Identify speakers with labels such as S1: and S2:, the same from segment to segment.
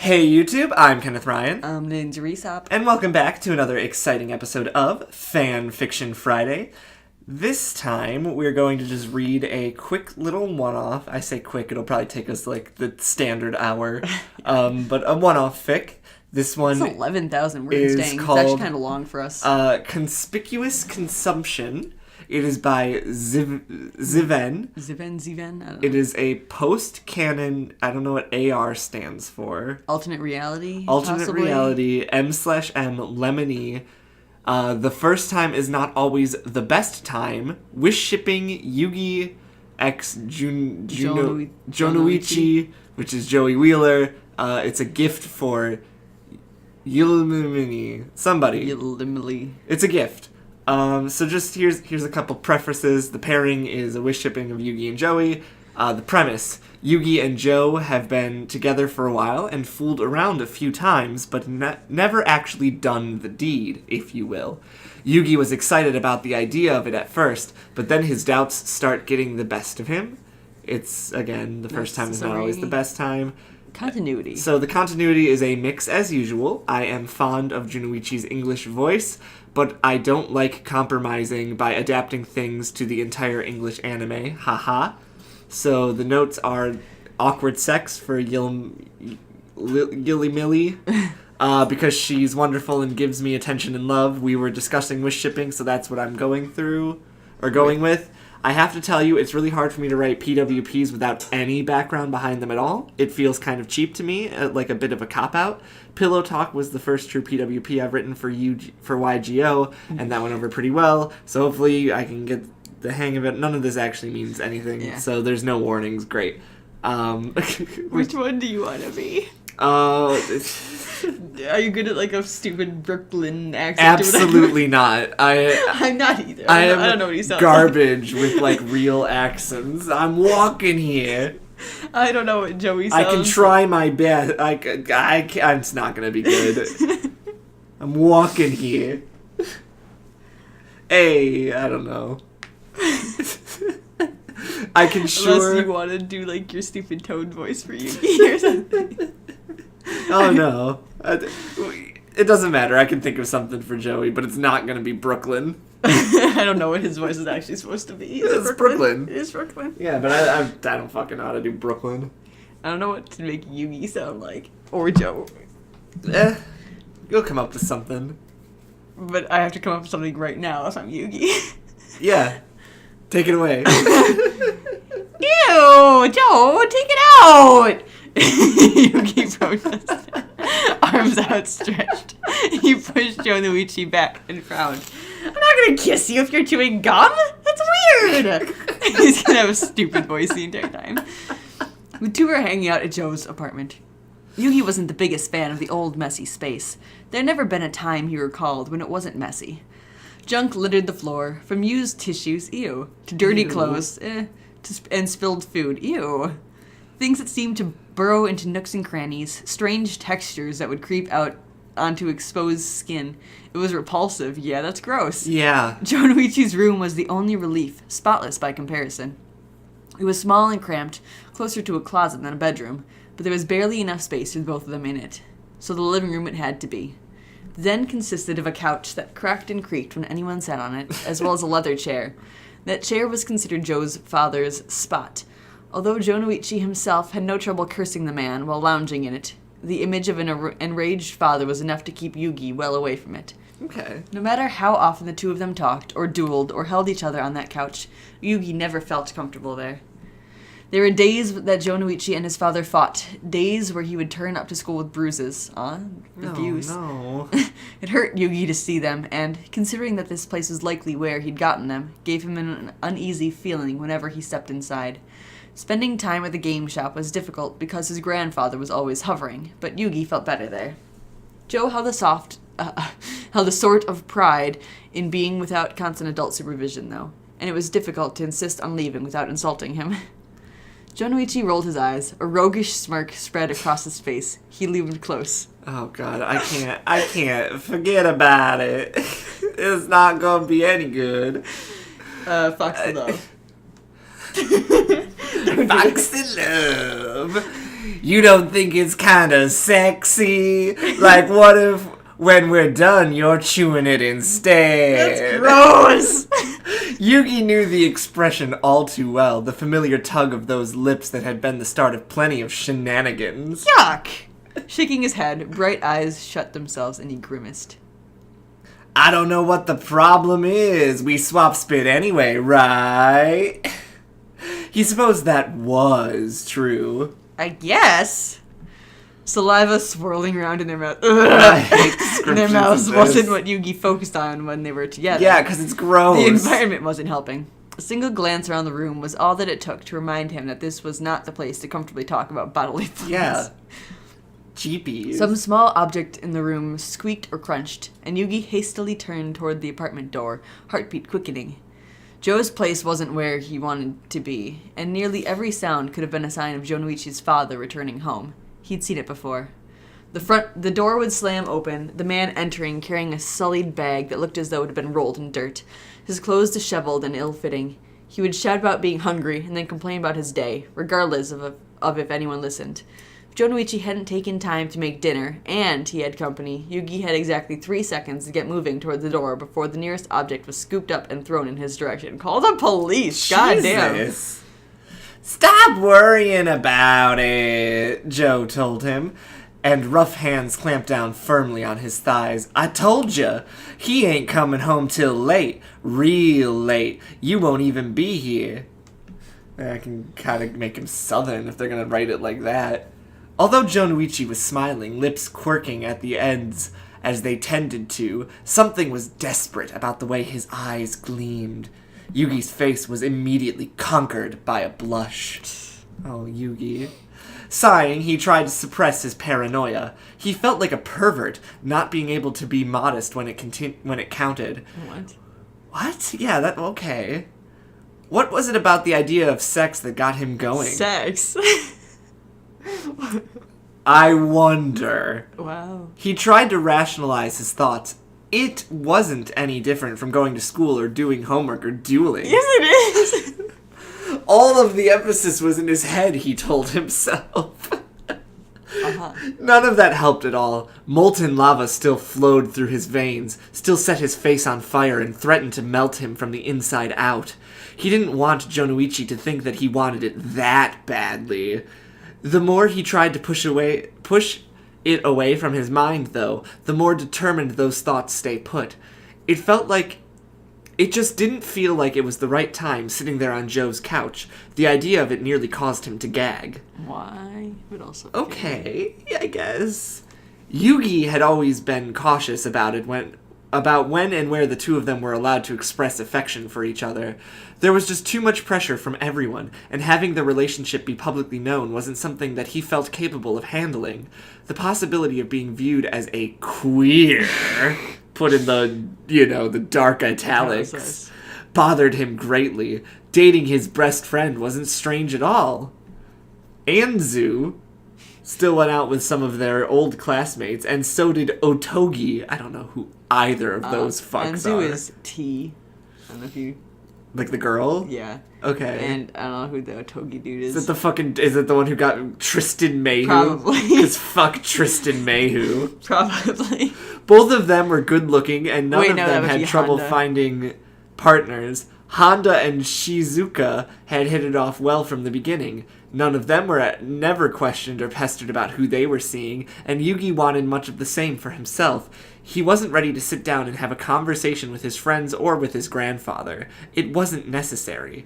S1: Hey YouTube, I'm Kenneth Ryan.
S2: I'm Linz.
S1: And welcome back to another exciting episode of Fanfiction Friday. This time, we're going to just read a quick little one-off. I say quick, it'll probably take us like the standard hour. But a one-off fic. This one
S2: it's 11,000 words, dang.
S1: Called,
S2: it's actually kind of long for us.
S1: Conspicuous Consumption. It is by Ziven.
S2: Ziven? I don't know.
S1: It is a post-canon, I don't know what AR stands for.
S2: Alternate reality,
S1: Possibly. reality, M/M, Lemony. The first time is not always the best time. Wish shipping Yuugi x Junouchi, which is Joey Wheeler. It's a gift for somebody. It's a gift. So just here's a couple prefaces. The pairing is a wish shipping of Yuugi and Joey. The premise: Yuugi and Joe have been together for a while and fooled around a few times, but never actually done the deed, if you will. Yuugi was excited about the idea of it at first, but then his doubts start getting the best of him. It's, again, the first time is not always the best time.
S2: Continuity.
S1: So the continuity is a mix as usual. I am fond of Junouchi's English voice, but I don't like compromising by adapting things to the entire English anime. Haha. So the notes are awkward sex for Yilly Millie, because she's wonderful and gives me attention and love. We were discussing wish shipping, so that's what I'm going with. I have to tell you, it's really hard for me to write PWPs without any background behind them at all. It feels kind of cheap to me, like a bit of a cop-out. Pillow Talk was the first true PWP I've written for YGO, and that went over pretty well, so hopefully I can get the hang of it. None of this actually means anything, so there's no warnings. Great.
S2: Which one do you want to be? Are you good at like a stupid Brooklyn accent?
S1: Absolutely not.
S2: I'm not either. I don't know what he sounds
S1: garbage like. With like real accents. I'm walking here.
S2: I don't know what Joey sounds.
S1: I can try my best. It's not gonna be good. I'm walking here. Hey, I don't know. I can
S2: Unless you want to do like your stupid Toad voice for Yuugi or something.
S1: Oh no. It doesn't matter. I can think of something for Joey, but it's not going to be Brooklyn.
S2: I don't know what his voice is actually supposed to be.
S1: It's Brooklyn.
S2: It is Brooklyn.
S1: Yeah, but I don't fucking know how to do Brooklyn.
S2: I don't know what to make Yuugi sound like. Or Joe.
S1: You'll come up with something.
S2: But I have to come up with something right now if I'm Yuugi.
S1: Yeah. Take it away.
S2: Ew, Joe, take it out! Yuugi protested, arms outstretched. He pushed Junouchi back and frowned. I'm not gonna kiss you if you're chewing gum! That's weird! He's gonna have a stupid voice the entire time. The two were hanging out at Joe's apartment. Yuugi wasn't the biggest fan of the old, messy space. There had never been a time he recalled when it wasn't messy. Junk littered the floor, from used tissues, ew, to dirty clothes, and spilled food, ew. Things that seemed to burrow into nooks and crannies, strange textures that would creep out onto exposed skin. It was repulsive. Yeah, that's gross.
S1: Yeah.
S2: Junouchi's room was the only relief, spotless by comparison. It was small and cramped, closer to a closet than a bedroom, but there was barely enough space for both of them in it. So the living room it had to be. The den consisted of a couch that cracked and creaked when anyone sat on it, as well as a leather chair. That chair was considered Joe's father's spot. Although Junouchi himself had no trouble cursing the man while lounging in it, the image of an enraged father was enough to keep Yuugi well away from it.
S1: Okay.
S2: No matter how often the two of them talked, or dueled, or held each other on that couch, Yuugi never felt comfortable there. There were days that Junouchi and his father fought, days where he would turn up to school with bruises. Abuse.
S1: No.
S2: It hurt Yuugi to see them, and, considering that this place was likely where he'd gotten them, gave him an uneasy feeling whenever he stepped inside. Spending time at the game shop was difficult because his grandfather was always hovering, but Yuugi felt better there. Joe held a sort of pride in being without constant adult supervision, though, and it was difficult to insist on leaving without insulting him. Junouchi rolled his eyes. A roguish smirk spread across his face. He leaned close.
S1: Oh god, I can't. Forget about it. It's not gonna be any good.
S2: Fox the Love.
S1: Fox the Love. You don't think it's kind of sexy? Like, what if when we're done, you're chewing it instead?
S2: That's gross!
S1: Yuugi knew the expression all too well, the familiar tug of those lips that had been the start of plenty of shenanigans.
S2: Yuck! Shaking his head, bright eyes shut themselves and he grimaced.
S1: I don't know what the problem is. We swap spit anyway, right? He supposed that was true.
S2: I guess. Saliva swirling around in their mouth.
S1: I hate
S2: And
S1: descriptions
S2: their
S1: of
S2: mouths
S1: this.
S2: wasn't what Yuugi focused on when they were together.
S1: Yeah, because it's gross.
S2: The environment wasn't helping. A single glance around the room was all that it took to remind him that this was not the place to comfortably talk about bodily fluids.
S1: Yeah. Jeepies.
S2: Some small object in the room squeaked or crunched, and Yuugi hastily turned toward the apartment door, heartbeat quickening. Joe's place wasn't where he wanted to be, and nearly every sound could have been a sign of Junouchi's father returning home. He'd seen it before. The door would slam open, the man entering carrying a sullied bag that looked as though it had been rolled in dirt, his clothes disheveled and ill-fitting. He would shout about being hungry and then complain about his day, regardless of if anyone listened. If Junouchi hadn't taken time to make dinner, and he had company, Yuugi had exactly 3 seconds to get moving toward the door before the nearest object was scooped up and thrown in his direction. Call the police! Goddamn!
S1: Jesus. Stop worrying about it, Joe told him, and rough hands clamped down firmly on his thighs. I told ya, he ain't coming home till late, real late. You won't even be here. I can kind of make him southern if they're gonna write it like that. Although Junouchi was smiling, lips quirking at the ends as they tended to, something was desperate about the way his eyes gleamed. Yugi's face was immediately conquered by a blush. Oh, Yuugi. Sighing, he tried to suppress his paranoia. He felt like a pervert, not being able to be modest when it counted.
S2: What?
S1: What? Yeah, okay. What was it about the idea of sex that got him going?
S2: Sex.
S1: I wonder.
S2: Wow.
S1: He tried to rationalize his thoughts. It wasn't any different from going to school or doing homework or dueling.
S2: Yes, it is!
S1: All of the emphasis was in his head, he told himself.
S2: Uh-huh.
S1: None of that helped at all. Molten lava still flowed through his veins, still set his face on fire and threatened to melt him from the inside out. He didn't want Junouchi to think that he wanted it that badly. The more he tried to push it away from his mind, though, the more determined those thoughts stay put. It just didn't feel like it was the right time sitting there on Joe's couch. The idea of it nearly caused him to gag.
S2: Why? But also...
S1: Okay, I guess. Yuugi had always been cautious about when and where the two of them were allowed to express affection for each other. There was just too much pressure from everyone, and having the relationship be publicly known wasn't something that he felt capable of handling. The possibility of being viewed as a queer, put in the dark italics, bothered him greatly. Dating his best friend wasn't strange at all. Anzu still went out with some of their old classmates, and so did Otogi. I don't know who either of those fucks
S2: Anzu
S1: are.
S2: is T. I don't know if you...
S1: Like the girl?
S2: Yeah.
S1: Okay.
S2: And I don't know who the Otogi dude is.
S1: Is it the one who got Tristan Mayhew?
S2: Probably.
S1: Because fuck Tristan Mayhew.
S2: Probably.
S1: Both of them were good looking, and none of
S2: that
S1: them
S2: would
S1: had
S2: be
S1: trouble
S2: Honda.
S1: finding partners. Honda and Shizuka had hit it off well from the beginning. None of them were never questioned or pestered about who they were seeing, and Yuugi wanted much of the same for himself. He wasn't ready to sit down and have a conversation with his friends or with his grandfather. It wasn't necessary.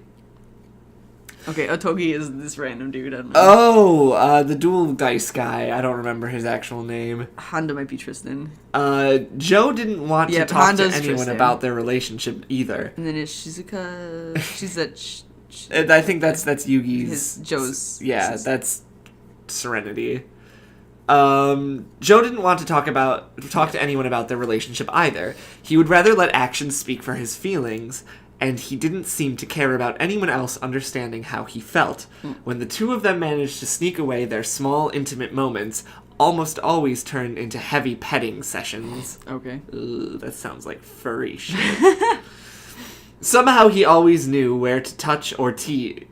S2: Okay, Otogi is this random dude. I don't know.
S1: Oh, the dual dice guy. I don't remember his actual name.
S2: Honda might be Tristan.
S1: Joe didn't want to talk
S2: Honda's
S1: to anyone
S2: Tristan.
S1: about their relationship either.
S2: And then it's Shizuka. She's that...
S1: And I think that's Yugi's...
S2: His Joe's...
S1: Yeah, that's Serenity. Joe didn't want to talk to anyone about their relationship either. He would rather let actions speak for his feelings, and he didn't seem to care about anyone else understanding how he felt. When the two of them managed to sneak away, their small, intimate moments almost always turned into heavy petting sessions.
S2: Okay.
S1: Ugh, that sounds like furry shit. Somehow he always knew where to touch or tease.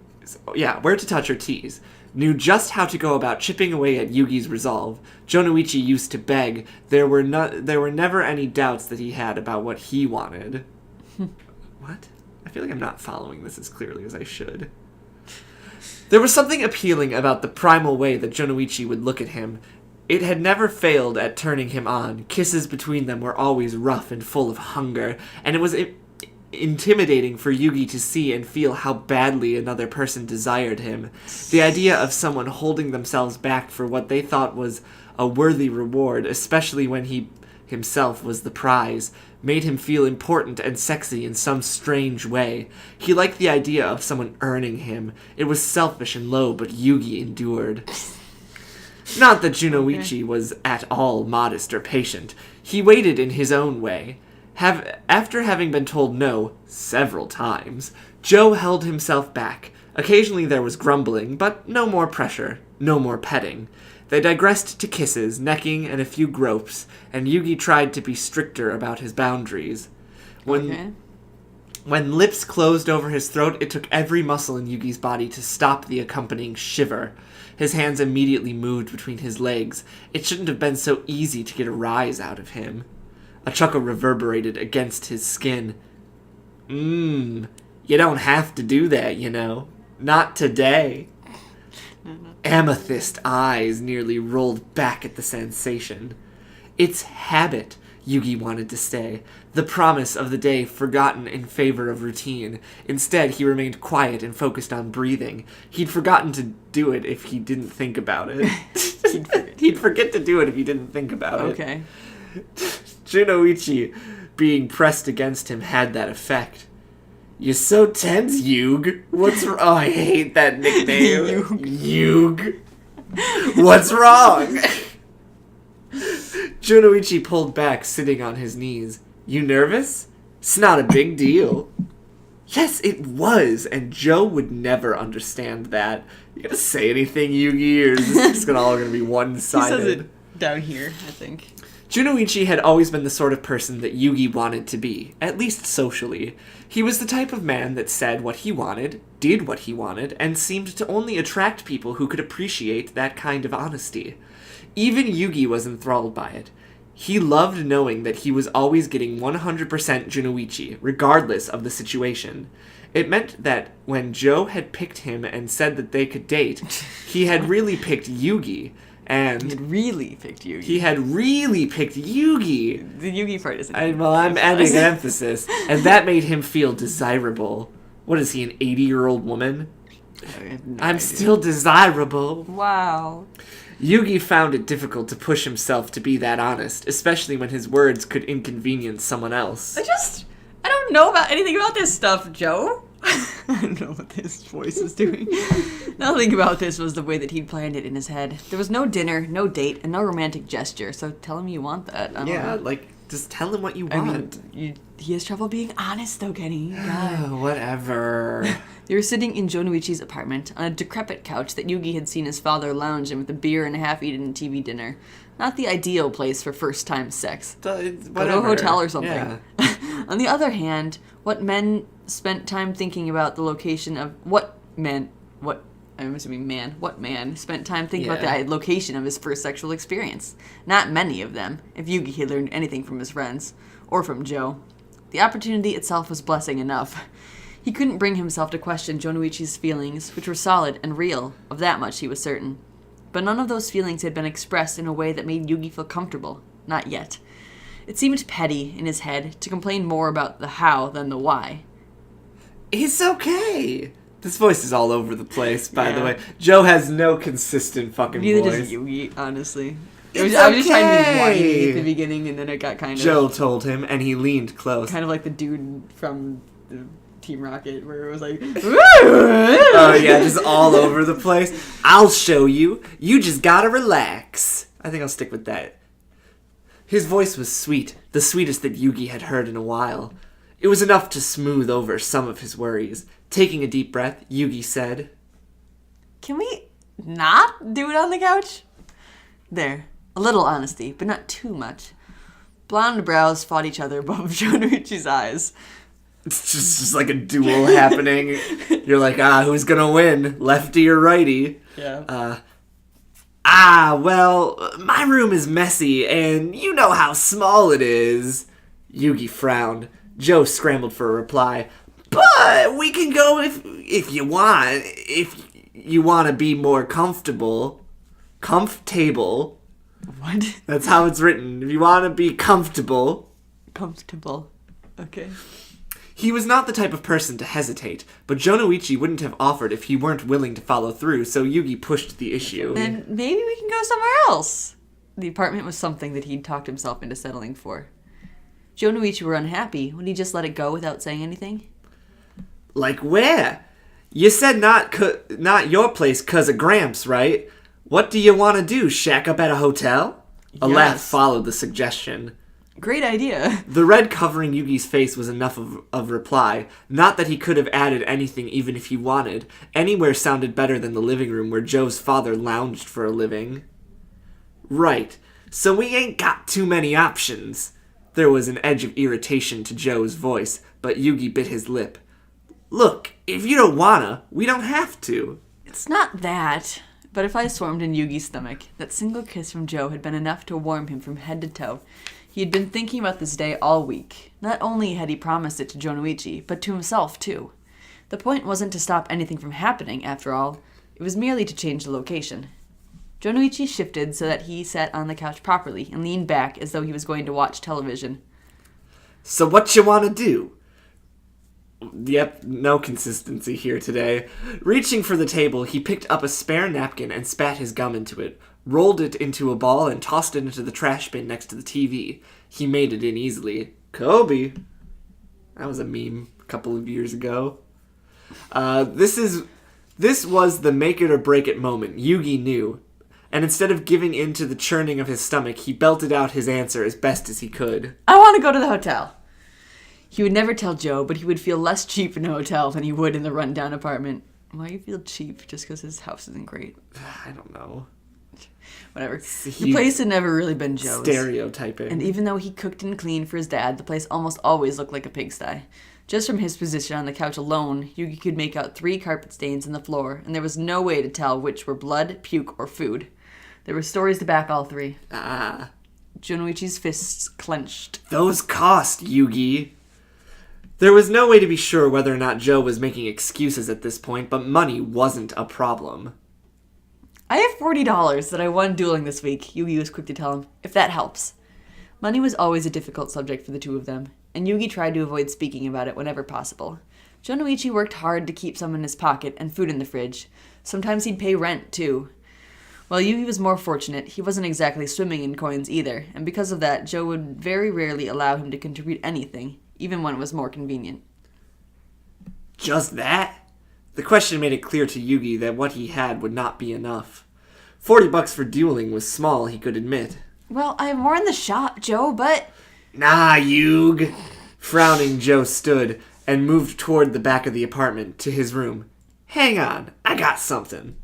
S1: Yeah, where to touch or tease. knew just how to go about chipping away at Yugi's resolve. Junouchi used to beg. There were never any doubts that he had about what he wanted. What? I feel like I'm not following this as clearly as I should. There was something appealing about the primal way that Junouchi would look at him. It had never failed at turning him on. Kisses between them were always rough and full of hunger, and it was intimidating for Yugi to see and feel how badly another person desired him. The idea of someone holding themselves back for what they thought was a worthy reward, especially when he himself was the prize, made him feel important and sexy in some strange way. He liked the idea of someone earning him. It was selfish and low, but Yugi endured. Not that Junouchi was at all modest or patient. He waited in his own way. After having been told no several times, Joe held himself back. Occasionally there was grumbling, but no more pressure, no more petting. They digressed to kisses, necking, and a few gropes, and Yugi tried to be stricter about his boundaries. When lips closed over his throat, it took every muscle in Yugi's body to stop the accompanying shiver. His hands immediately moved between his legs. It shouldn't have been so easy to get a rise out of him. A chuckle reverberated against his skin. You don't have to do that, you know. Not today. Amethyst eyes nearly rolled back at the sensation. It's habit, Yugi wanted to say. The promise of the day forgotten in favor of routine. Instead, he remained quiet and focused on breathing. He'd forgotten to do it if he didn't think about it. He'd forget to do it if he didn't think about it.
S2: Okay.
S1: Junouchi being pressed against him had that effect. You're so tense, Yuug. What's wrong? Oh, I hate that nickname. Yuug. What's wrong? Junouchi pulled back, sitting on his knees. You nervous? It's not a big deal. Yes, it was, and Joe would never understand that. You gonna say anything, Yugi, or is this just all gonna be one-sided?
S2: He says it down here, I think.
S1: Junouchi had always been the sort of person that Yugi wanted to be, at least socially. He was the type of man that said what he wanted, did what he wanted, and seemed to only attract people who could appreciate that kind of honesty. Even Yugi was enthralled by it. He loved knowing that he was always getting 100% Junouchi, regardless of the situation. It meant that when Joe had picked him and said that they could date, he had really picked Yugi. And
S2: he had really picked Yugi.
S1: He had really picked Yugi.
S2: The Yugi part isn't.
S1: I'm adding an emphasis. And that made him feel desirable. What is he, an 80-year-old woman? I'm still desirable.
S2: Wow.
S1: Yugi found it difficult to push himself to be that honest, especially when his words could inconvenience someone else.
S2: I don't know about anything about this stuff, Joe. I don't know what this voice is doing. Nothing about this was the way that he'd planned it in his head. There was no dinner, no date, and no romantic gesture, so tell him you want that. I don't know.
S1: Just tell him what you want.
S2: I mean, he has trouble being honest, though, Kenny.
S1: Whatever.
S2: They were sitting in Junouchi's apartment on a decrepit couch that Yugi had seen his father lounge in with a beer and a half-eaten TV dinner. Not the ideal place for first-time sex. Go to a hotel or something.
S1: Yeah.
S2: On the other hand, what men spent time thinking about the location of what man spent time thinking about the location of his first sexual experience. Not many of them, if Yugi had learned anything from his friends, or from Joe. The opportunity itself was blessing enough. He couldn't bring himself to question Junouchi's feelings, which were solid and real, of that much he was certain. But none of those feelings had been expressed in a way that made Yugi feel comfortable. Not yet. It seemed petty, in his head, to complain more about the how than the why.
S1: It's okay. This voice is all over the place, by the way. Joe has no consistent fucking
S2: Neither
S1: voice.
S2: Neither does Yugi, honestly.
S1: I was
S2: just trying to be whiny at the beginning, and then it got kind of...
S1: Joe told him, and he leaned close.
S2: Kind of like the dude from the Team Rocket, where it was like...
S1: Oh, yeah, just all over the place. I'll show you. You just gotta relax. I think I'll stick with that. His voice was sweet, the sweetest that Yugi had heard in a while. It was enough to smooth over some of his worries. Taking a deep breath, Yugi said,
S2: Can we not do it on the couch? There. A little honesty, but not too much. Blonde brows fought each other above Junouchi's eyes.
S1: It's just like a duel happening. You're like, who's gonna win? Lefty or righty?
S2: Yeah.
S1: Well, my room is messy, and you know how small it is. Yugi frowned. Joe scrambled for a reply. But we can go if you want. If you want to be more comfortable. Comfortable.
S2: What?
S1: That's how it's written. If you want to be comfortable.
S2: Comfortable. Okay.
S1: He was not the type of person to hesitate, but Junouchi wouldn't have offered if he weren't willing to follow through, so Yugi pushed the issue.
S2: Then maybe we can go somewhere else. The apartment was something that he'd talked himself into settling for. Junouchi were unhappy. Would he just let it go without saying anything?
S1: Like where? You said not your place 'cause of Gramps, right? What do you want to do, shack up at a hotel? A laugh followed the suggestion.
S2: Great idea.
S1: The red covering Yugi's face was enough of reply. Not that he could have added anything even if he wanted. Anywhere sounded better than the living room where Joe's father lounged for a living. Right. So we ain't got too many options. There was an edge of irritation to Joe's voice, but Yugi bit his lip. Look, if you don't wanna, we don't have to.
S2: It's not that. But if I swarmed in Yugi's stomach, that single kiss from Joe had been enough to warm him from head to toe. He had been thinking about this day all week. Not only had he promised it to Junouchi, but to himself, too. The point wasn't to stop anything from happening, after all. It was merely to change the location. Junouchi shifted so that he sat on the couch properly and leaned back as though he was going to watch television.
S1: So what you want to do? Yep, no consistency here today. Reaching for the table, he picked up a spare napkin and spat his gum into it, rolled it into a ball, and tossed it into the trash bin next to the TV. He made it in easily. Kobe. That was a meme a couple of years ago. This was the make it or break it moment. Yugi knew. And instead of giving in to the churning of his stomach, he belted out his answer as best as he could.
S2: I want to go to the hotel. He would never tell Joe, but he would feel less cheap in a hotel than he would in the rundown apartment. Why do you feel cheap just because his house isn't great?
S1: I don't know.
S2: Whatever. The place had never really been Joe's.
S1: Stereotyping.
S2: And even though he cooked and cleaned for his dad, the place almost always looked like a pigsty. Just from his position on the couch alone, Yugi could make out 3 carpet stains in the floor, and there was no way to tell which were blood, puke, or food. There were stories to back all 3. Junouchi's fists clenched.
S1: Those cost, Yugi. There was no way to be sure whether or not Joe was making excuses at this point, but money wasn't a problem.
S2: I have $40 that I won dueling this week, Yugi was quick to tell him, if that helps. Money was always a difficult subject for the two of them, and Yugi tried to avoid speaking about it whenever possible. Junouchi worked hard to keep some in his pocket and food in the fridge. Sometimes he'd pay rent, too. While Yugi was more fortunate, he wasn't exactly swimming in coins either, and because of that, Joe would very rarely allow him to contribute anything, even when it was more convenient.
S1: Just that? The question made it clear to Yugi that what he had would not be enough. $40 for dueling was small, he could admit.
S2: Well, I have more in the shop, Joe, but...
S1: Nah, Yug. Frowning, Joe stood and moved toward the back of the apartment to his room. Hang on, I got something.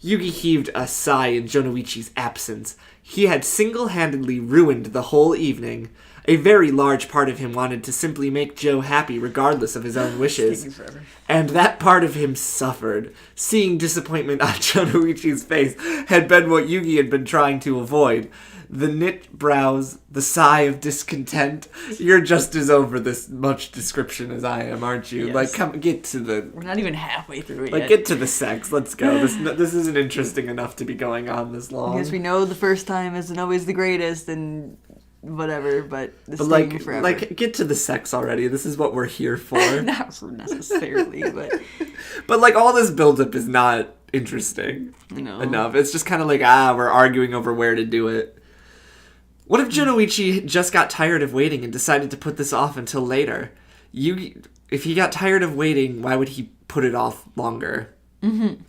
S1: Yugi heaved a sigh in Junouchi's absence. He had single-handedly ruined the whole evening. A very large part of him wanted to simply make Joe happy regardless of his own wishes. And that part of him suffered. Seeing disappointment on Junouchi's face had been what Yugi had been trying to avoid. The knit brows, the sigh of discontent. You're just as over this much description as I am, aren't you?
S2: Yes.
S1: Like, come, get to the...
S2: We're not even halfway through it
S1: Like,
S2: yet.
S1: get to the sex. Let's go. This isn't interesting enough to be going on this long.
S2: Because we know the first time isn't always the greatest and whatever, but this
S1: But
S2: thing forever.
S1: like, get to the sex already. This is what we're here for.
S2: Not necessarily, but...
S1: But, like, all this buildup is not interesting enough. It's just kind of like, we're arguing over where to do it. What if Junouchi just got tired of waiting and decided to put this off until later? If he got tired of waiting, why would he put it off longer? Mm-hmm.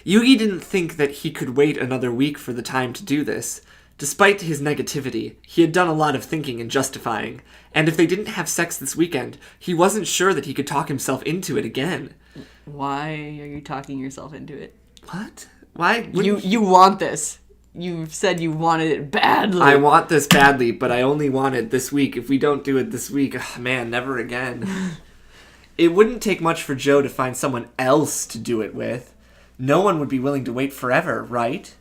S1: Yugi didn't think that he could wait another week for the time to do this. Despite his negativity, he had done a lot of thinking and justifying, and if they didn't have sex this weekend, he wasn't sure that he could talk himself into it again.
S2: Why are you talking yourself into it?
S1: What? Why?
S2: You want this. you said you wanted it badly.
S1: I want this badly, but I only want it this week. If we don't do it this week, man, never again. It wouldn't take much for Joe to find someone else to do it with. No one would be willing to wait forever, right?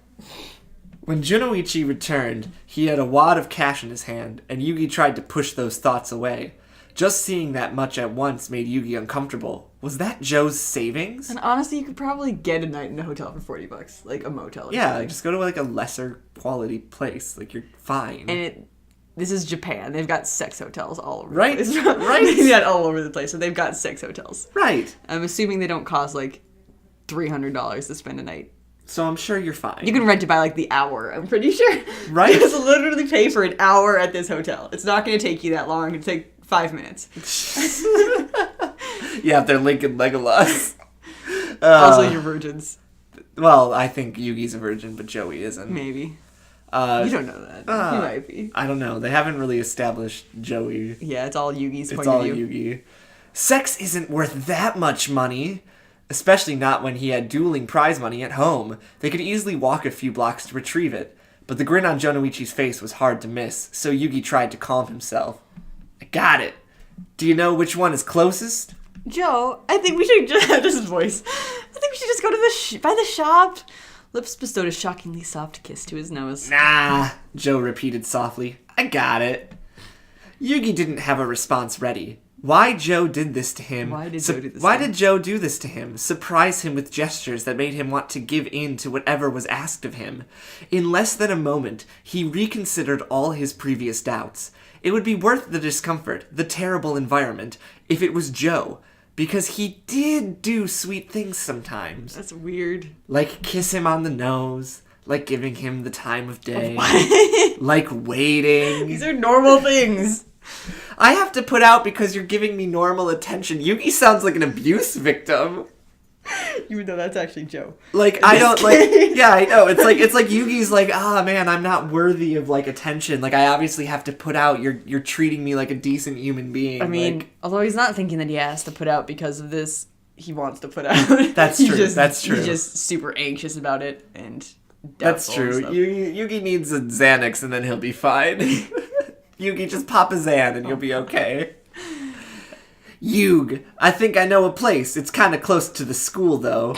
S1: When Junouchi returned, he had a wad of cash in his hand, and Yugi tried to push those thoughts away. Just seeing that much at once made Yugi uncomfortable. Was that Joe's savings?
S2: And honestly, you could probably get a night in a hotel for $40, like a motel.
S1: Yeah, like just go to like a lesser quality place. Like you're fine.
S2: And this is Japan. They've got sex hotels all over
S1: Right,
S2: the place.
S1: right.
S2: They've got all over the place. So they've got sex hotels.
S1: Right.
S2: I'm assuming they don't cost like $300 to spend a night.
S1: So I'm sure you're fine.
S2: You can rent it by like the hour, I'm pretty sure.
S1: Right?
S2: You just literally pay for an hour at this hotel. It's not going to take you that long. It'll take 5 minutes.
S1: Yeah, if they're Lincoln Legolas.
S2: Also, you're virgins.
S1: Well, I think Yugi's a virgin, but Joey isn't.
S2: Maybe. You don't know that. He might be.
S1: I don't know. They haven't really established Joey.
S2: Yeah, it's all Yugi's point
S1: It's all
S2: of view.
S1: Yugi. Sex isn't worth that much money. Especially not when he had dueling prize money at home. They could easily walk a few blocks to retrieve it. But the grin on Junouchi's face was hard to miss, so Yugi tried to calm himself. I got it. Do you know which one is closest?
S2: Joe, I think we should just... This is voice. I think we should just go to by the shop. Lips bestowed a shockingly soft kiss to his nose.
S1: Nah, Joe repeated softly. I got it. Yugi didn't have a response ready. Why Joe did this to him?
S2: Why did Joe do this
S1: Why
S2: to him?
S1: did Joe do this to him? Surprise him with gestures that made him want to give in to whatever was asked of him. In less than a moment, he reconsidered all his previous doubts. It would be worth the discomfort, the terrible environment, if it was Joe. Because he did do sweet things sometimes.
S2: That's weird.
S1: Like kiss him on the nose. Like giving him the time of day.
S2: What?
S1: Like waiting.
S2: These are normal things.
S1: I have to put out because you're giving me normal attention. Yugi sounds like an abuse victim.
S2: Even though that's actually Joe.
S1: Like, I don't, like, yeah, I know. It's like Yugi's like, man, I'm not worthy of, like, attention. Like, I obviously have to put out. You're treating me like a decent human being.
S2: I mean,
S1: like,
S2: although he's not thinking that he has to put out because of this, he wants to put out.
S1: That's true, that's true.
S2: He's just super anxious about it and
S1: that's
S2: doubtful and
S1: true.
S2: stuff.
S1: Yugi needs a Xanax and then he'll be fine. Yugi, just pop a Xan and you'll be okay. Yug, I think I know a place. It's kind of close to the school, though.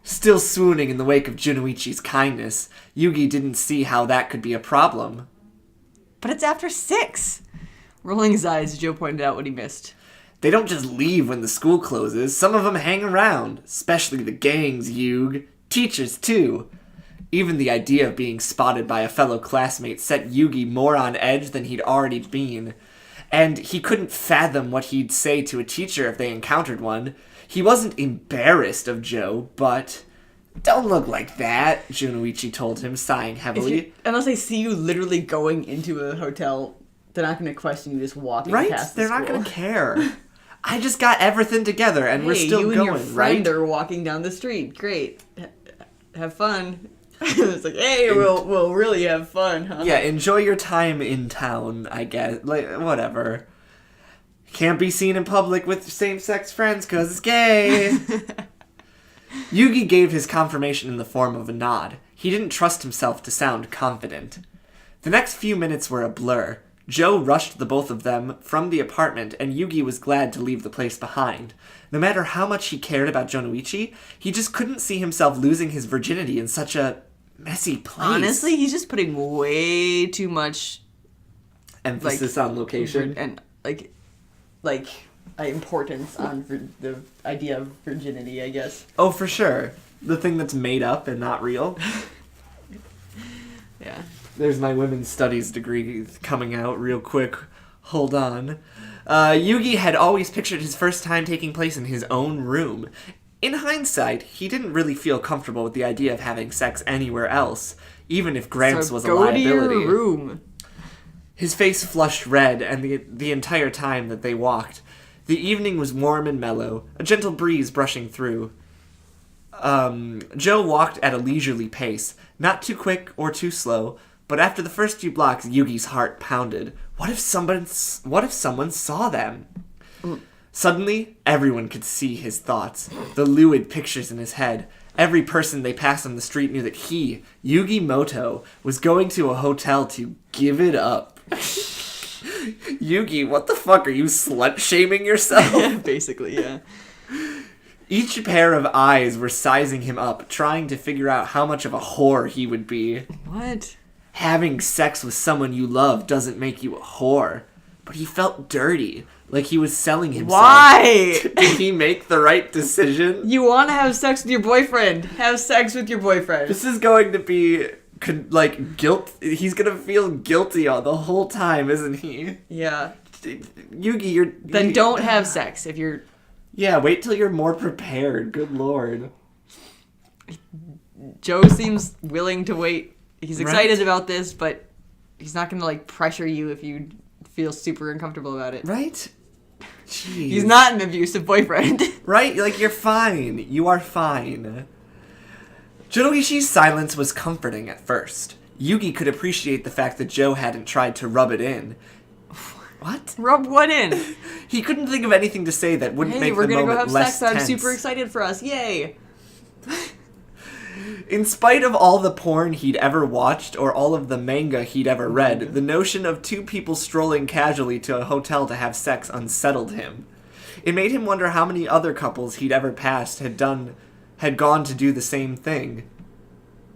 S1: Still swooning in the wake of Junouchi's kindness, Yugi didn't see how that could be a problem.
S2: But it's after 6. Rolling his eyes, Joe pointed out what he missed.
S1: They don't just leave when the school closes. Some of them hang around, especially the gangs, Yug. Teachers, too. Even the idea of being spotted by a fellow classmate set Yugi more on edge than he'd already been. And he couldn't fathom what he'd say to a teacher if they encountered one. He wasn't embarrassed of Joe, but... Don't look like that, Junouchi told him, sighing heavily.
S2: Unless they see you literally going into a hotel, they're not going to question you just walking past the
S1: They're
S2: school.
S1: not going to care. I just got everything together, and we're still
S2: you
S1: going,
S2: and your
S1: right?
S2: friend are walking down the street. Great. Have fun. It's like, hey, we'll really have fun, huh?
S1: Yeah, enjoy your time in town, I guess. Like, whatever. Can't be seen in public with same-sex friends because it's gay. Yugi gave his confirmation in the form of a nod. He didn't trust himself to sound confident. The next few minutes were a blur. Joe rushed the both of them from the apartment, and Yugi was glad to leave the place behind. No matter how much he cared about Junouchi, he just couldn't see himself losing his virginity in such a messy place.
S2: Honestly, he's just putting way too much
S1: emphasis on location
S2: and importance on the idea of virginity, I guess.
S1: Oh, for sure. The thing that's made up and not real.
S2: Yeah.
S1: There's my women's studies degree coming out real quick. Hold on. Yugi had always pictured his first time taking place in his own room. In hindsight, he didn't really feel comfortable with the idea of having sex anywhere else, even if Gramps was a liability.
S2: Go to your room.
S1: His face flushed red, and the entire time that they walked. The evening was warm and mellow, a gentle breeze brushing through. Joe walked at a leisurely pace, not too quick or too slow, but after the first few blocks, Yugi's heart pounded. What if someone saw them? Suddenly, everyone could see his thoughts, the lurid pictures in his head, Every person they passed on the street knew that he, Yugi Moto, was going to a hotel to give it up. Yugi, what the fuck? Are you slut-shaming yourself?
S2: Basically, yeah.
S1: Each pair of eyes were sizing him up, trying to figure out how much of a whore he would be.
S2: What?
S1: Having sex with someone you love doesn't make you a whore. But he felt dirty, like he was selling himself.
S2: Why?
S1: Did he make the right decision?
S2: You want to have sex with your boyfriend. Have sex with your boyfriend.
S1: This is going to be, like, guilt. He's going to feel guilty all the whole time, isn't he?
S2: Yeah.
S1: Yugi, you're...
S2: Then don't have sex if you're...
S1: Yeah, wait till you're more prepared. Good lord.
S2: Joe seems willing to wait. He's excited about this, but he's not going to, like, pressure you if you feel super uncomfortable about it.
S1: Right? Jeez.
S2: He's not an abusive boyfriend.
S1: Right? Like, you're fine. You are fine. Junouchi's silence was comforting at first. Yugi could appreciate the fact that Joe hadn't tried to rub it in. What?
S2: Rub what in?
S1: He couldn't think of anything to say that wouldn't make the moment
S2: we're gonna go have
S1: less
S2: sex.
S1: tense.
S2: I'm super excited for us. Yay!
S1: In spite of all the porn he'd ever watched or all of the manga he'd ever read, the notion of two people strolling casually to a hotel to have sex unsettled him. It made him wonder how many other couples he'd ever passed had gone to do the same thing.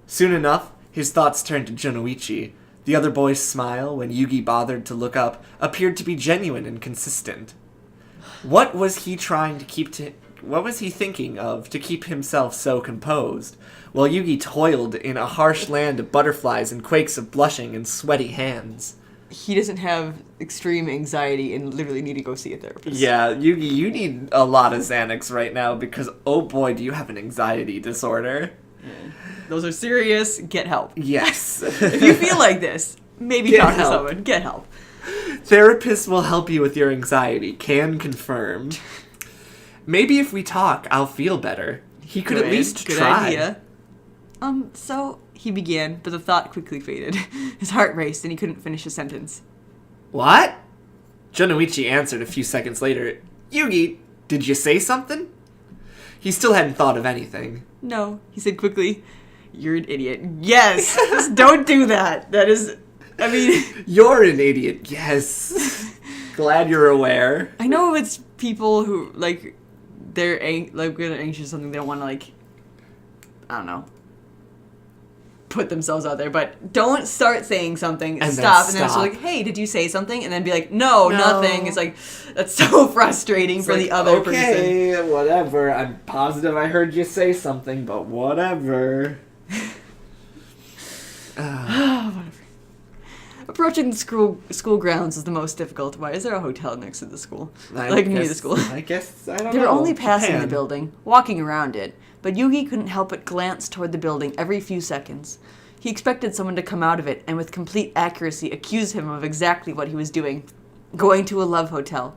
S1: Soon enough, his thoughts turned to Junouchi. The other boy's smile, when Yugi bothered to look up, appeared to be genuine and consistent. What was he thinking of to keep himself so composed, while Yugi toiled in a harsh land of butterflies and quakes of blushing and sweaty hands?
S2: He doesn't have extreme anxiety and literally need to go see a therapist.
S1: Yeah, Yugi, you need a lot of Xanax right now because, oh boy, do you have an anxiety disorder.
S2: Yeah. Those are serious. Get help.
S1: Yes.
S2: If you feel like this, maybe talk to someone. Get help.
S1: Therapists will help you with your anxiety. Can confirm. Maybe if we talk, I'll feel better. He could at least
S2: Good
S1: try.
S2: Idea. So he began, but the thought quickly faded. His heart raced and he couldn't finish his sentence.
S1: What? Junouchi answered a few seconds later. Yugi, did you say something? He still hadn't thought of anything.
S2: No, he said quickly. You're an idiot. Yes! Just don't do that. That is... I mean...
S1: You're an idiot, yes. Glad you're aware.
S2: I know it's people who, like, they're anxious or something. They don't want to, like... I don't know. Put themselves out there. But don't start saying something.
S1: And
S2: stop.
S1: then
S2: And then it's like, hey, did you say something? And then be like, no, nothing. It's like, that's so frustrating for the other person.
S1: Okay, whatever. I'm positive I heard you say something, but whatever.
S2: Whatever. Approaching the school grounds is the most difficult. Why is there a hotel next to the school? Near the school.
S1: I guess, I don't know.
S2: They were only passing
S1: Japan.
S2: the building, walking around it, but Yugi couldn't help but glance toward the building every few seconds. He expected someone to come out of it and with complete accuracy accuse him of exactly what he was doing, going to a love hotel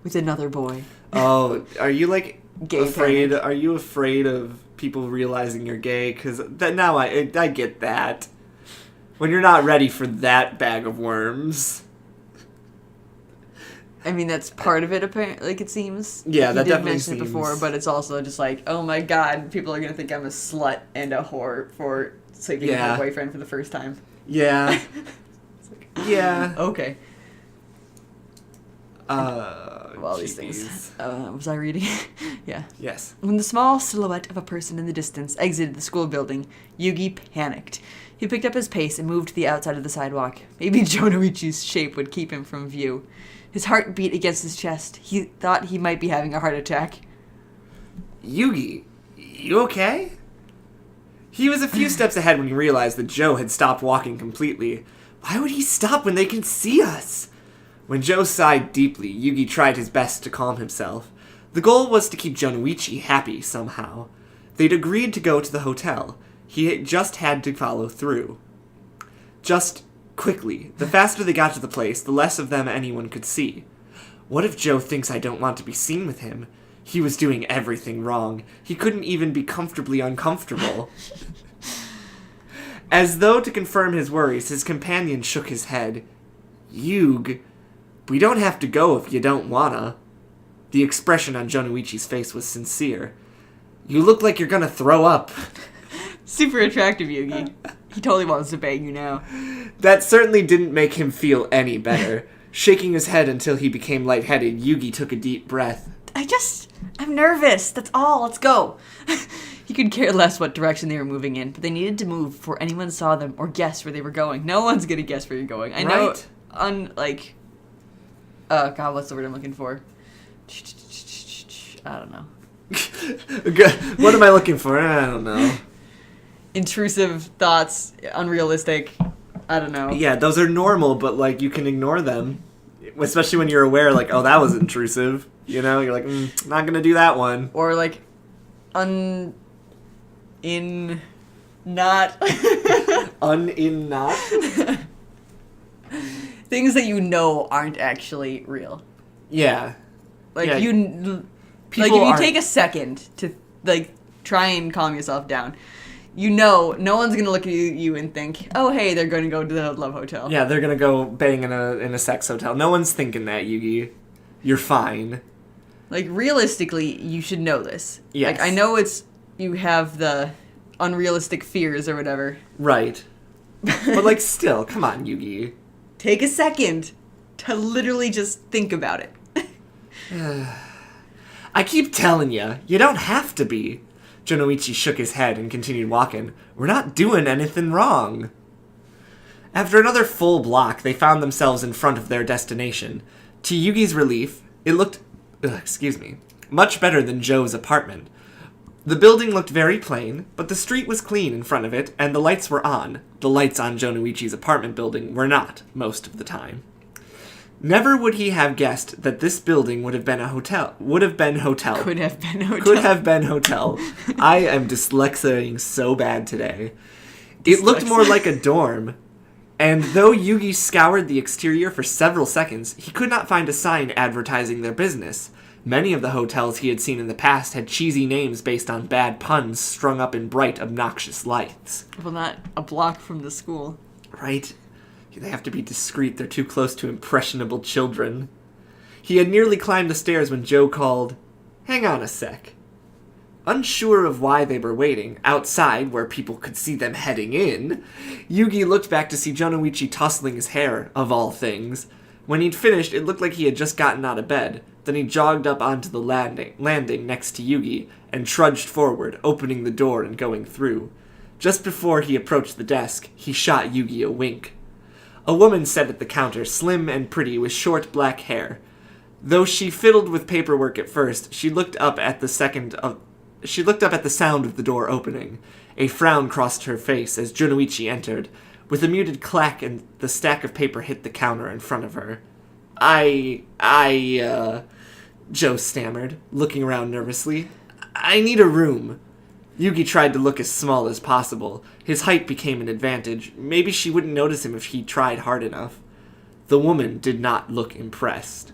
S2: with another boy.
S1: Oh, are you like
S2: Gay
S1: afraid?
S2: panic.
S1: Are you afraid of people realizing you're gay? Because now I get that. When you're not ready for that bag of worms.
S2: I mean, that's part of it, apparently, like it seems.
S1: Yeah,
S2: He
S1: that
S2: did
S1: definitely
S2: mention it before,
S1: seems-
S2: but it's also just like, oh my god, people are going to think I'm a slut and a whore for sleeping with my boyfriend for the first time.
S1: Yeah.
S2: It's like,
S1: Yeah.
S2: okay.
S1: All
S2: These things. Was I reading? Yeah.
S1: Yes.
S2: When the small silhouette of a person in the distance exited the school building, Yugi panicked. He picked up his pace and moved to the outside of the sidewalk. Maybe Junouchi's shape would keep him from view. His heart beat against his chest. He thought he might be having a heart attack.
S1: Yugi, you okay? He was a few steps ahead when he realized that Joe had stopped walking completely. Why would he stop when they can see us? When Joe sighed deeply, Yugi tried his best to calm himself. The goal was to keep Junouchi happy somehow. They'd agreed to go to the hotel. He just had to follow through. Just quickly. The faster they got to the place, the less of them anyone could see. What if Joe thinks I don't want to be seen with him? He was doing everything wrong. He couldn't even be comfortably uncomfortable. As though to confirm his worries, his companion shook his head. Yug, we don't have to go if you don't wanna. The expression on Junouchi's face was sincere. You look like you're gonna throw up.
S2: Super attractive, Yuugi. He totally wants to bang you now.
S1: That certainly didn't make him feel any better. Shaking his head until he became lightheaded, Yuugi took a deep breath.
S2: I'm nervous. That's all. Let's go. He could care less what direction they were moving in, but they needed to move before anyone saw them or guessed where they were going. No one's gonna guess where you're going. I know, God, what's the word I'm looking for? I don't know.
S1: What am I looking for? I don't know.
S2: Intrusive thoughts, unrealistic. I don't know.
S1: Yeah, those are normal, but, like, you can ignore them. Especially when you're aware, like, oh, that was intrusive. You know? You're like, not gonna do that one.
S2: Or, like, not...
S1: Not?
S2: Things that you know aren't actually real.
S1: Yeah.
S2: Like,
S1: yeah.
S2: Like, if you take a second to, like, try and calm yourself down, you know no one's going to look at you and think, oh, hey, they're going to go to the Love Hotel.
S1: Yeah, they're going to go bang in a sex hotel. No one's thinking that, Yuugi. You're fine.
S2: Like, realistically, you should know this.
S1: Yes.
S2: Like, I know you have the unrealistic fears or whatever.
S1: Right. But, like, still, come on, Yuugi.
S2: Take a second to literally just think about it.
S1: I keep telling you don't have to be. Junouchi shook his head and continued walking. We're not doing anything wrong. After another full block, they found themselves in front of their destination. To Yugi's relief, it looked, much better than Joe's apartment. The building looked very plain, but the street was clean in front of it, and the lights were on. The lights on Junouchi's apartment building were not, most of the time. Never would he have guessed that this building would have been hotel. Could have been hotel. I am dyslexiaing so bad today. It looked more like a dorm. And though Yuugi scoured the exterior for several seconds, he could not find a sign advertising their business. Many of the hotels he had seen in the past had cheesy names based on bad puns strung up in bright, obnoxious lights.
S2: Well, not a block from the school.
S1: Right? They have to be discreet. They're too close to impressionable children. He had nearly climbed the stairs when Joe called, "Hang on a sec." Unsure of why they were waiting, outside where people could see them heading in, Yuugi looked back to see Junouchi tussling his hair, of all things. When he'd finished, it looked like he had just gotten out of bed. Then he jogged up onto the landing next to Yuugi and trudged forward, opening the door and going through. Just before he approached the desk, he shot Yuugi a wink. A woman sat at the counter, slim and pretty, with short black hair. Though she fiddled with paperwork at first, she looked up at the sound of the door opening. A frown crossed her face as Junouchi entered. With a muted clack, and the stack of paper hit the counter in front of her. Joe stammered, looking around nervously. I need a room. Yuugi tried to look as small as possible. His height became an advantage. Maybe she wouldn't notice him if he tried hard enough. The woman did not look impressed.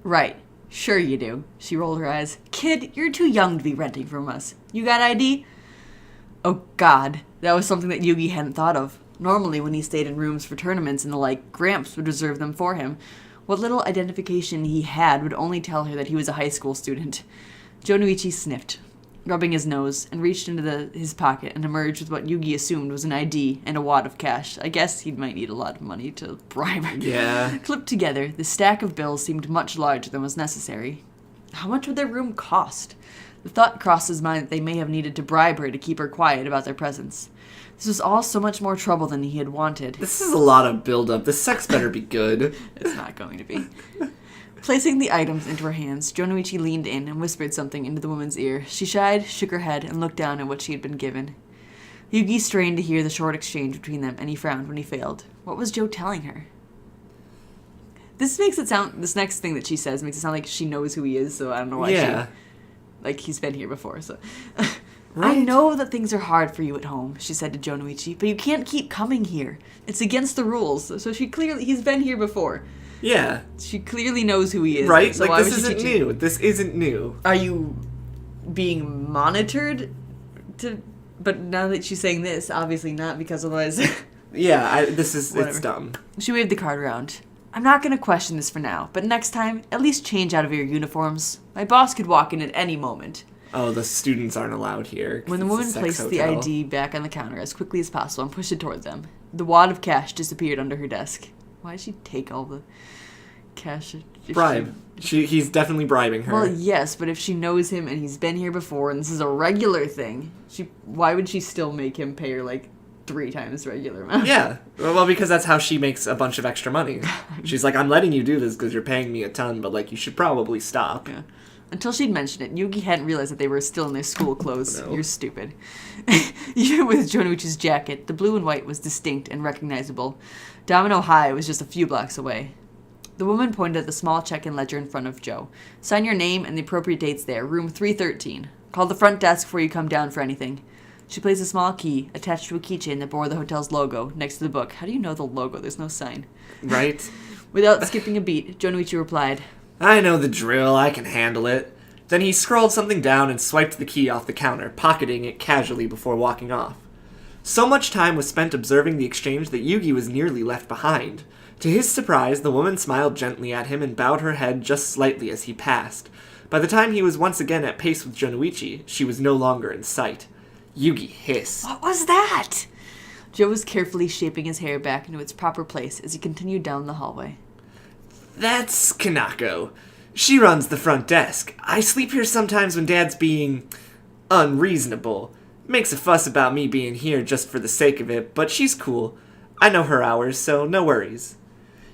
S2: Right. Sure you do. She rolled her eyes. Kid, you're too young to be renting from us. You got ID? Oh, God. That was something that Yuugi hadn't thought of. Normally, when he stayed in rooms for tournaments and the like, Gramps would reserve them for him. What little identification he had would only tell her that he was a high school student. Junouchi sniffed, rubbing his nose, and reached into his pocket and emerged with what Yuugi assumed was an ID and a wad of cash. I guess he might need a lot of money to bribe her.
S1: Yeah.
S2: Clipped together, the stack of bills seemed much larger than was necessary. How much would their room cost? The thought crossed his mind that they may have needed to bribe her to keep her quiet about their presence. This was all so much more trouble than he had wanted.
S1: This is a lot of build-up. This sex better be good.
S2: It's not going to be. Placing the items into her hands, Junouchi leaned in and whispered something into the woman's ear. She shied, shook her head, and looked down at what she had been given. Yuugi strained to hear the short exchange between them, and he frowned when he failed. What was Joe telling her? This next thing that she says makes it sound like she knows who he is, so I don't know why he's been here before, so... Right. I know that things are hard for you at home, she said to Junouchi, but you can't keep coming here. It's against the rules. So he's been here before.
S1: Yeah.
S2: She clearly knows who he is.
S1: Right?
S2: So
S1: like, this isn't new. This isn't new.
S2: Are you being monitored? But now that she's saying this, obviously not, because otherwise...
S1: Yeah, it's dumb.
S2: She waved the card around. I'm not going to question this for now, but next time, at least change out of your uniforms. My boss could walk in at any moment.
S1: Oh, the students aren't allowed here.
S2: When the woman placed the ID back on the counter as quickly as possible and pushed it toward them, the wad of cash disappeared under her desk. Why did she take all the cash?
S1: Bribe. He's definitely bribing her.
S2: Well, yes, but if she knows him and he's been here before and this is a regular thing, why would she still make him pay her, like, 3 times the regular amount?
S1: Yeah. Well, because that's how she makes a bunch of extra money. She's like, I'm letting you do this because you're paying me a ton, but, like, you should probably stop.
S2: Yeah. Until she'd mentioned it, Yuugi hadn't realized that they were still in their school clothes.
S1: No.
S2: You're stupid. Even with Junouchi's jacket, the blue and white was distinct and recognizable. Domino High was just a few blocks away. The woman pointed at the small check-in ledger in front of Joe. Sign your name and the appropriate dates there. Room 313. Call the front desk before you come down for anything. She placed a small key attached to a keychain that bore the hotel's logo next to the book. How do you know the logo? There's no sign.
S1: Right?
S2: Without skipping a beat, Junouchi replied,
S1: I know the drill. I can handle it. Then he scrolled something down and swiped the key off the counter, pocketing it casually before walking off. So much time was spent observing the exchange that Yuugi was nearly left behind. To his surprise, the woman smiled gently at him and bowed her head just slightly as he passed. By the time he was once again at pace with Junouchi, she was no longer in sight. Yuugi hissed.
S2: What was that? Joe was carefully shaping his hair back into its proper place as he continued down the hallway.
S1: That's Kanako. She runs the front desk. I sleep here sometimes when Dad's being unreasonable. Makes a fuss about me being here just for the sake of it, but she's cool. I know her hours, so no worries.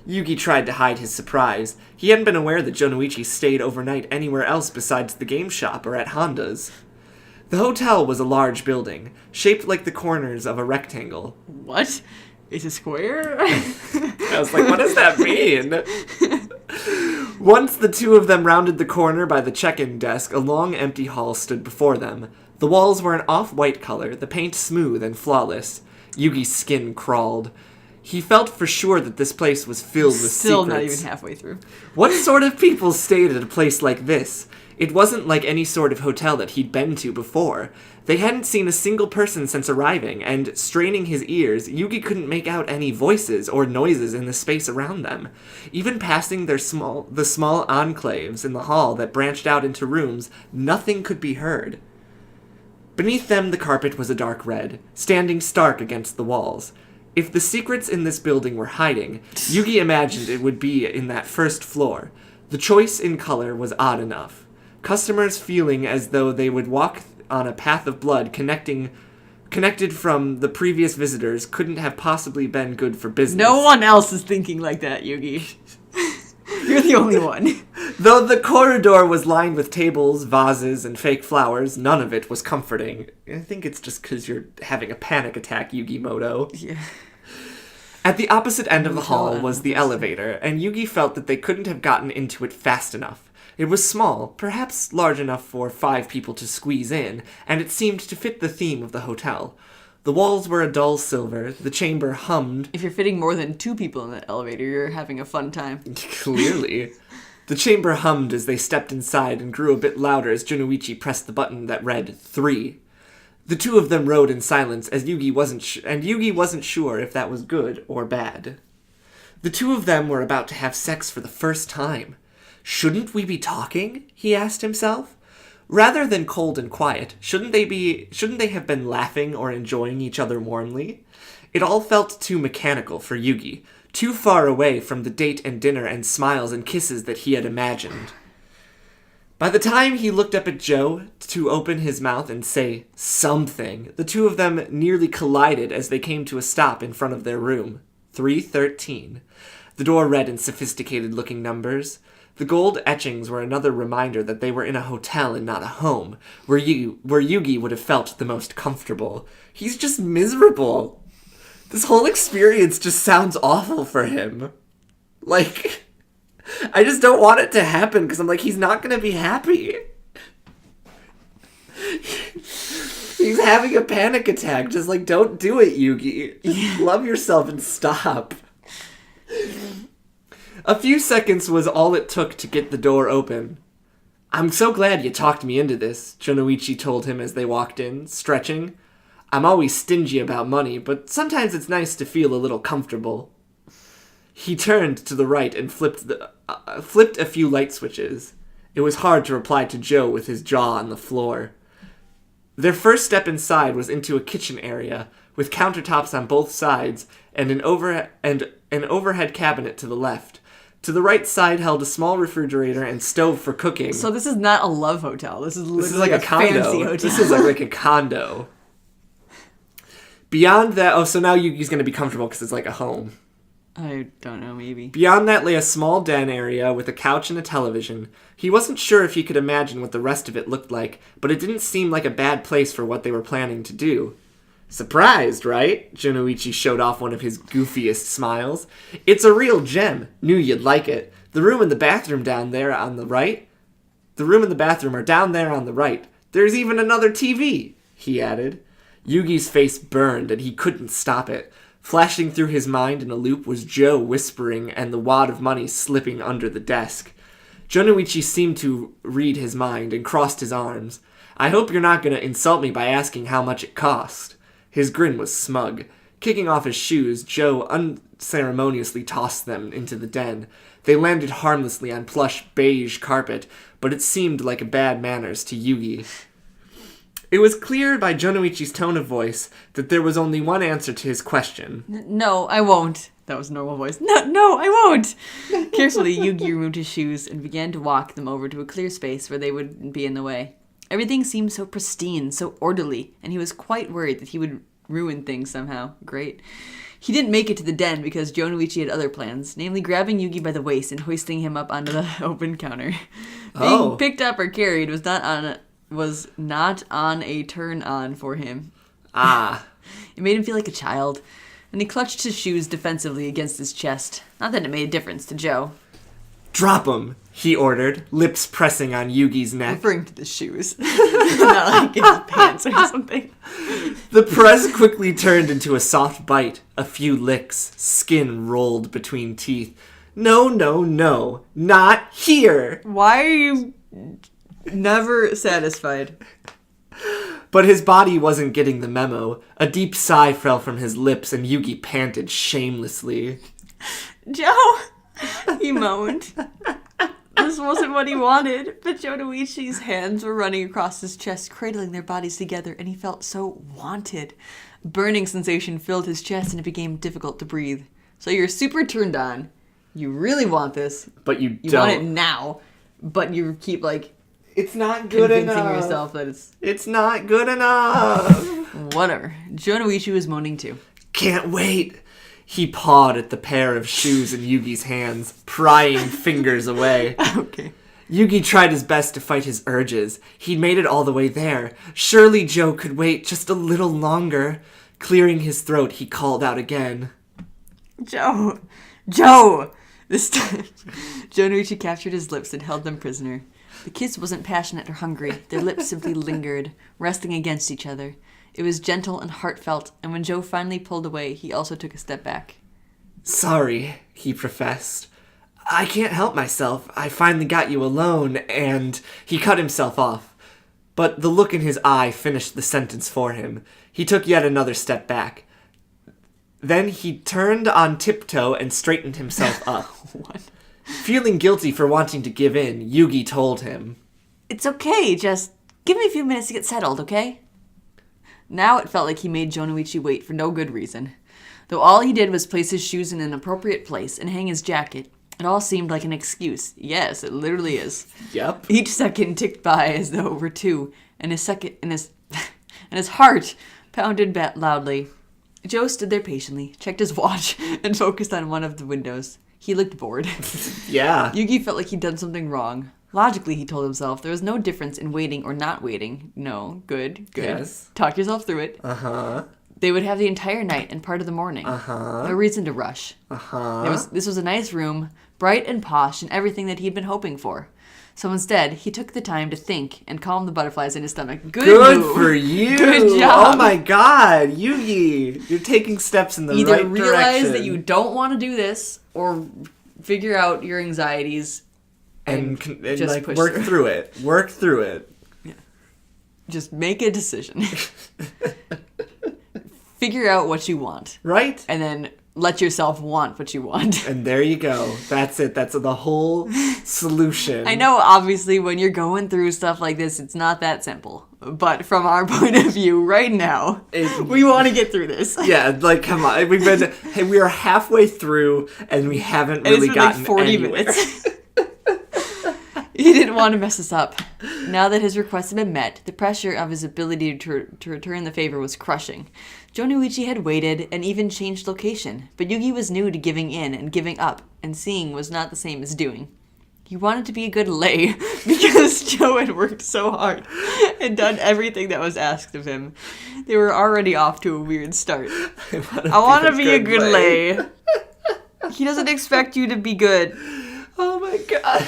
S1: Yuugi tried to hide his surprise. He hadn't been aware that Junouchi stayed overnight anywhere else besides the game shop or at Honda's. The hotel was a large building, shaped like the corners of a rectangle.
S2: What? It's a square?
S1: I was like, what does that mean? Once the two of them rounded the corner by the check-in desk, a long empty hall stood before them. The walls were an off-white color, the paint smooth and flawless. Yugi's skin crawled. He felt for sure that this place was filled with
S2: Still
S1: secrets.
S2: not even halfway through.
S1: What sort of people stayed at a place like this? It wasn't like any sort of hotel that he'd been to before. They hadn't seen a single person since arriving, and straining his ears, Yuugi couldn't make out any voices or noises in the space around them. Even passing the small enclaves in the hall that branched out into rooms, nothing could be heard. Beneath them, the carpet was a dark red, standing stark against the walls. If the secrets in this building were hiding, Yuugi imagined it would be in that first floor. The choice in color was odd enough. Customers feeling as though they would walk on a path of blood connected from the previous visitors couldn't have possibly been good for business.
S2: No one else is thinking like that, Yuugi. You're the only one.
S1: Though the corridor was lined with tables, vases, and fake flowers, none of it was comforting. I think it's just because you're having a panic attack, Yugi-moto.
S2: Yeah.
S1: At the opposite end of the hall was the elevator, and Yuugi felt that they couldn't have gotten into it fast enough. It was small, perhaps large enough for 5 people to squeeze in, and it seemed to fit the theme of the hotel. The walls were a dull silver, the chamber hummed.
S2: If you're fitting more than 2 people in that elevator, you're having a fun time.
S1: Clearly. The chamber hummed as they stepped inside and grew a bit louder as Junouchi pressed the button that read 3. The two of them rode in silence as Yuugi wasn't sure if that was good or bad. The two of them were about to have sex for the first time. Shouldn't we be talking? He asked himself. Rather than cold and quiet, shouldn't they have been laughing or enjoying each other warmly? It all felt too mechanical for Yuugi, too far away from the date and dinner and smiles and kisses that he had imagined. By the time he looked up at Joe to open his mouth and say something, the two of them nearly collided as they came to a stop in front of their room. 313. The door read in sophisticated-looking numbers. The gold etchings were another reminder that they were in a hotel and not a home, where Yuugi would have felt the most comfortable. He's just miserable. This whole experience just sounds awful for him. Like, I just don't want it to happen, because I'm like, he's not going to be happy. He's having a panic attack. Just like, don't do it, Yuugi. Just love yourself and stop. A few seconds was all it took to get the door open. I'm so glad you talked me into this, Junouchi told him as they walked in, stretching. I'm always stingy about money, but sometimes it's nice to feel a little comfortable. He turned to the right and flipped a few light switches. It was hard to reply to Joe with his jaw on the floor. Their first step inside was into a kitchen area, with countertops on both sides and an overhead cabinet to the left. To the right side held a small refrigerator and stove for cooking.
S2: So this is not a love hotel. This is
S1: like a condo.
S2: Fancy hotel.
S1: This is like a condo. Beyond that, so now Yugi's going to be comfortable because it's like a home.
S2: I don't know, maybe.
S1: Beyond that lay a small den area with a couch and a television. He wasn't sure if he could imagine what the rest of it looked like, but it didn't seem like a bad place for what they were planning to do. Surprised, right? Junouchi showed off one of his goofiest smiles. It's a real gem. Knew you'd like it. The room and the bathroom down there on the right. The room and the bathroom are down there on the right. There's even another TV, he added. Yugi's face burned and he couldn't stop it. Flashing through his mind in a loop was Joe whispering and the wad of money slipping under the desk. Junouchi seemed to read his mind and crossed his arms. I hope you're not going to insult me by asking how much it cost. His grin was smug. Kicking off his shoes, Joe unceremoniously tossed them into the den. They landed harmlessly on plush beige carpet, but it seemed like bad manners to Yugi. It was clear by Junouchi's tone of voice that there was only one answer to his question.
S2: No, I won't. That was normal voice. No, I won't. Carefully, Yugi removed his shoes and began to walk them over to a clear space where they wouldn't be in the way. Everything seemed so pristine, so orderly, and he was quite worried that he would ruin things somehow. Great. He didn't make it to the den because Junouchi had other plans, namely grabbing Yugi by the waist and hoisting him up onto the open counter. Being picked up or carried was not on a turn-on for him. It made him feel like a child, and he clutched his shoes defensively against his chest. Not that it made a difference to Joe.
S1: Drop 'em, he ordered, lips pressing on Yugi's neck.
S2: Referring to the shoes. Not like his pants or something.
S1: The press quickly turned into a soft bite. A few licks. Skin rolled between teeth. No, not here.
S2: Why are you never satisfied?
S1: But his body wasn't getting the memo. A deep sigh fell from his lips and Yugi panted shamelessly.
S2: Joe! He moaned. This wasn't what he wanted, but Junouchi's hands were running across his chest, cradling their bodies together, and he felt so wanted. A burning sensation filled his chest, and it became difficult to breathe. So you're super turned on. You really want this.
S1: But you don't.
S2: You want it now, but you keep,
S1: it's not good enough.
S2: Convincing yourself that
S1: it's not good enough.
S2: Whatever. Junouchi was moaning too.
S1: Can't wait. He pawed at the pair of shoes in Yugi's hands, prying fingers away.
S2: Okay.
S1: Yugi tried his best to fight his urges. He'd made it all the way there. Surely Joe could wait just a little longer. Clearing his throat, he called out again.
S2: Joe! This time, Junouchi captured his lips and held them prisoner. The kiss wasn't passionate or hungry. Their lips simply lingered, resting against each other. It was gentle and heartfelt, and when Joe finally pulled away, he also took a step back.
S1: Sorry, he professed. I can't help myself. I finally got you alone, and he cut himself off. But the look in his eye finished the sentence for him. He took yet another step back. Then he turned on tiptoe and straightened himself up.
S2: What?
S1: Feeling guilty for wanting to give in, Yugi told him,
S2: It's okay, just give me a few minutes to get settled, okay? Now it felt like he made Junouchi wait for no good reason. Though all he did was place his shoes in an appropriate place and hang his jacket, it all seemed like an excuse. Yes, it literally is.
S1: Yep.
S2: Each second ticked by as though it were two, and his heart pounded loudly. Joe stood there patiently, checked his watch, and focused on one of the windows. He looked bored.
S1: Yeah.
S2: Yugi felt like he'd done something wrong. Logically, he told himself, there was no difference in waiting or not waiting. No, good.
S1: Yes.
S2: Talk yourself through it.
S1: Uh-huh.
S2: They would have the entire night and part of the morning.
S1: Uh-huh.
S2: No reason to rush.
S1: Uh-huh.
S2: This was a nice room, bright and posh, and everything that he'd been hoping for. So instead, he took the time to think and calm the butterflies in his stomach. Good move.
S1: For you.
S2: Good job.
S1: Oh my god, Yugi, you're taking steps in the right direction.
S2: Either realize that you don't want to do this, or figure out your anxieties and just
S1: like
S2: push
S1: work through it. Work through it.
S2: Yeah. Just make a decision. Figure out what you want.
S1: Right?
S2: And then let yourself want what you want.
S1: And there you go. That's it. That's the whole solution.
S2: I know, obviously, when you're going through stuff like this, it's not that simple. But from our point of view, right now, we want to get through this.
S1: Yeah, like, come on. We are halfway through, and we haven't really gotten
S2: like 40
S1: anywhere.
S2: minutes. He didn't want to mess us up. Now that his request had been met, the pressure of his ability to return the favor was crushing. Junouchi had waited and even changed location, but Yuugi was new to giving in and giving up, and seeing was not the same as doing. He wanted to be a good lay because Joe had worked so hard and done everything that was asked of him. They were already off to a weird start. I want to be a good lay. He doesn't expect you to be good.
S1: Oh my god.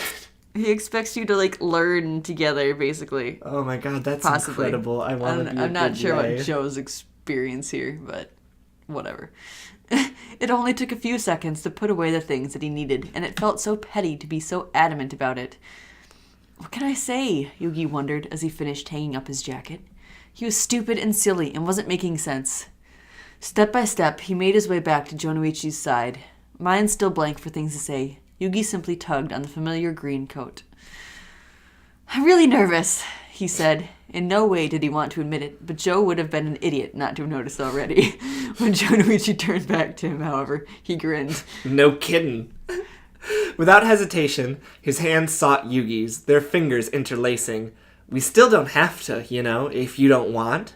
S2: He expects you to, like, learn together, basically.
S1: Oh my god, that's
S2: Possibly.
S1: incredible. I want to be a
S2: I'm not
S1: good
S2: sure
S1: lay.
S2: what Joe's experience here, but whatever. It only took a few seconds to put away the things that he needed, and it felt so petty to be so adamant about it. What can I say? Yuugi wondered as he finished hanging up his jacket. He was stupid and silly and wasn't making sense. Step by step, he made his way back to Junouchi's side. Mind still blank for things to say, Yuugi simply tugged on the familiar green coat. I'm really nervous, he said. In no way did he want to admit it, but Joe would have been an idiot not to have noticed already. When Junouchi turned back to him, however, he grinned.
S1: No kidding. Without hesitation, his hands sought Yuugi's, their fingers interlacing. We still don't have to, if you don't want.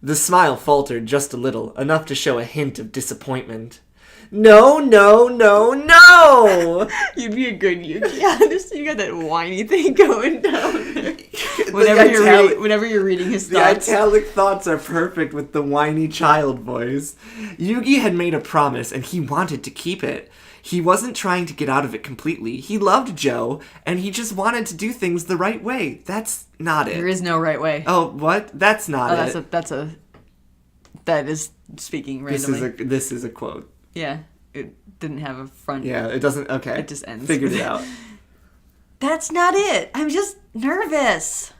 S1: The smile faltered just a little, enough to show a hint of disappointment. No, no, no, no!
S2: You'd be a good Yuugi. Honestly, you got that whiny thing going down there. Whenever you're reading his thoughts.
S1: The italic thoughts are perfect with the whiny child voice. Yuugi had made a promise, and he wanted to keep it. He wasn't trying to get out of it completely. He loved Joe, and he just wanted to do things the right way. That's not it.
S2: There is no right way.
S1: Oh, what? That's not it.
S2: That is speaking randomly.
S1: This is a quote.
S2: Yeah, it didn't have a front.
S1: Yeah, it doesn't. Okay.
S2: It just ends.
S1: Figured it out.
S2: That's not it. I'm just nervous.